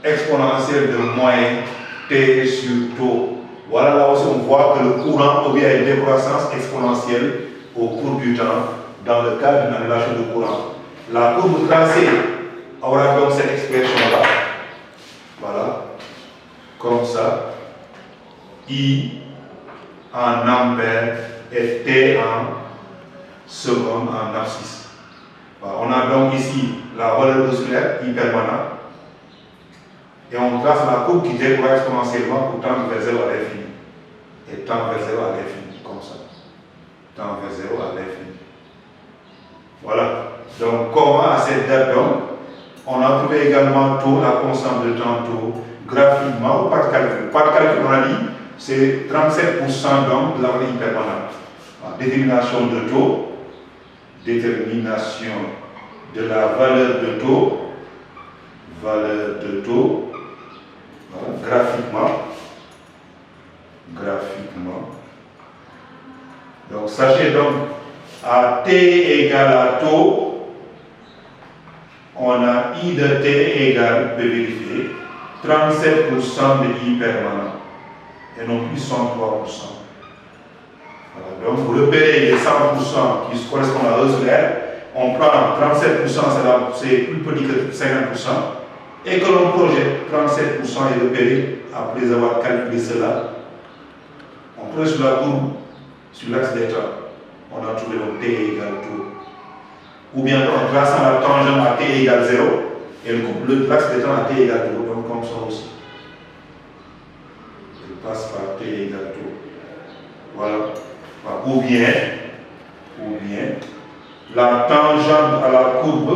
exponentielle de moins t sur tau. Voilà, là aussi on voit que le courant obéit à une décroissance exponentielle au cours du temps dans le cas d'une annulation de courant. La courbe tracée aura donc cette expression-là. Voilà, comme ça. I en ampères et T en seconde en abscisse. Voilà, on a donc ici la valeur de solaire, I permanent. Et on trace la courbe qui décroît exponentiellement pour tendre vers 0 à l'infini. Et tend vers 0 à l'infini, comme ça. Tend vers 0 à l'infini. Voilà. Donc, comment à cette date donc, on a trouvé également taux, la constante de temps taux, graphiquement ou par calcul. Par calcul, on a dit, c'est 37% donc de la valeur permanente. Détermination de taux, détermination de la valeur de taux, voilà, graphiquement. Donc, sachez donc, à t égale à taux, on a I de t égale, peut vérifier, 37% de I permanent, et non plus 103%. Voilà, donc, vous repérez les 100% qui correspondent à E sur R, on prend 37%, c'est plus petit que 50%, et que l'on projette 37% est repéré après avoir calculé cela. On projette sur la courbe, sur l'axe des temps. On a trouvé donc t égale taux. Ou bien en traçant la tangente à t égale 0 et l'axe des temps à t égale taux, donc comme ça aussi. Il passe par t égale taux. Voilà. Ou bien la tangente à la courbe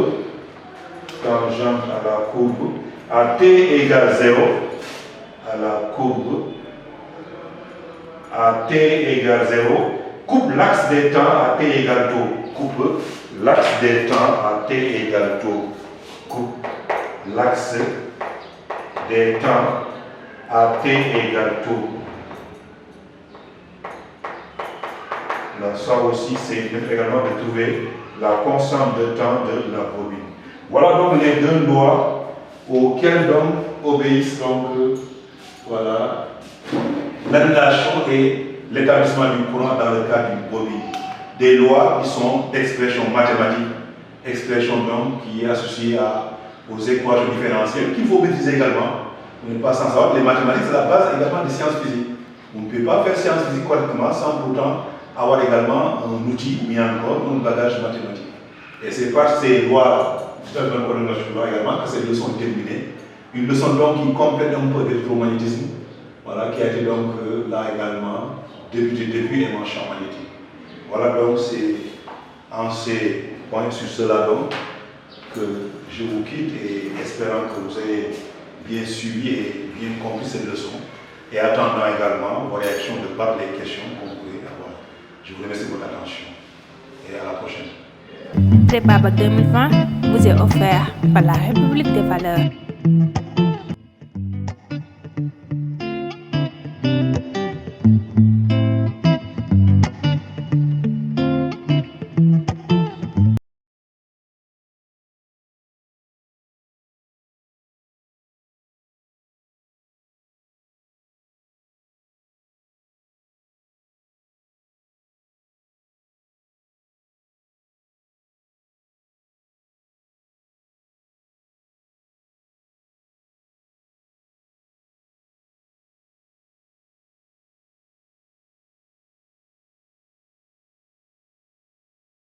à t égale 0, à la courbe à t égale 0, coupe l'axe des temps à t égale taux. Coupe l'axe des temps à t égale taux. Coupe l'axe des temps à t égale taux. Là, ça aussi, c'est également de trouver la constante de temps de la bobine. Voilà donc les deux lois auxquelles donc obéissent donc voilà l'annulation et l'établissement du courant dans le cas d'une bobine. Des lois qui sont d'expression mathématique, expression donc qui est associée aux équations différentielles qu'il faut maîtriser également. On n'est pas sans savoir que les mathématiques c'est la base également des sciences physiques. On ne peut pas faire sciences physiques correctement sans pour autant avoir également un outil ou bien encore un bagage mathématique. Et c'est par ces lois également que ces leçons sont terminées. Une leçon donc qui complète un peu l'électromagnétisme, voilà, qui a été donc là également débuté depuis un champ magnétique. Voilà donc c'est En ces points, sur cela donc, que je vous quitte et espérant que vous ayez bien suivi et bien compris cette leçon et attendant également vos réactions de par les questions qu'on pourrait avoir. Je vous remercie de votre attention et à la prochaine. Prépa Bac 2020 vous est offert par la République des valeurs.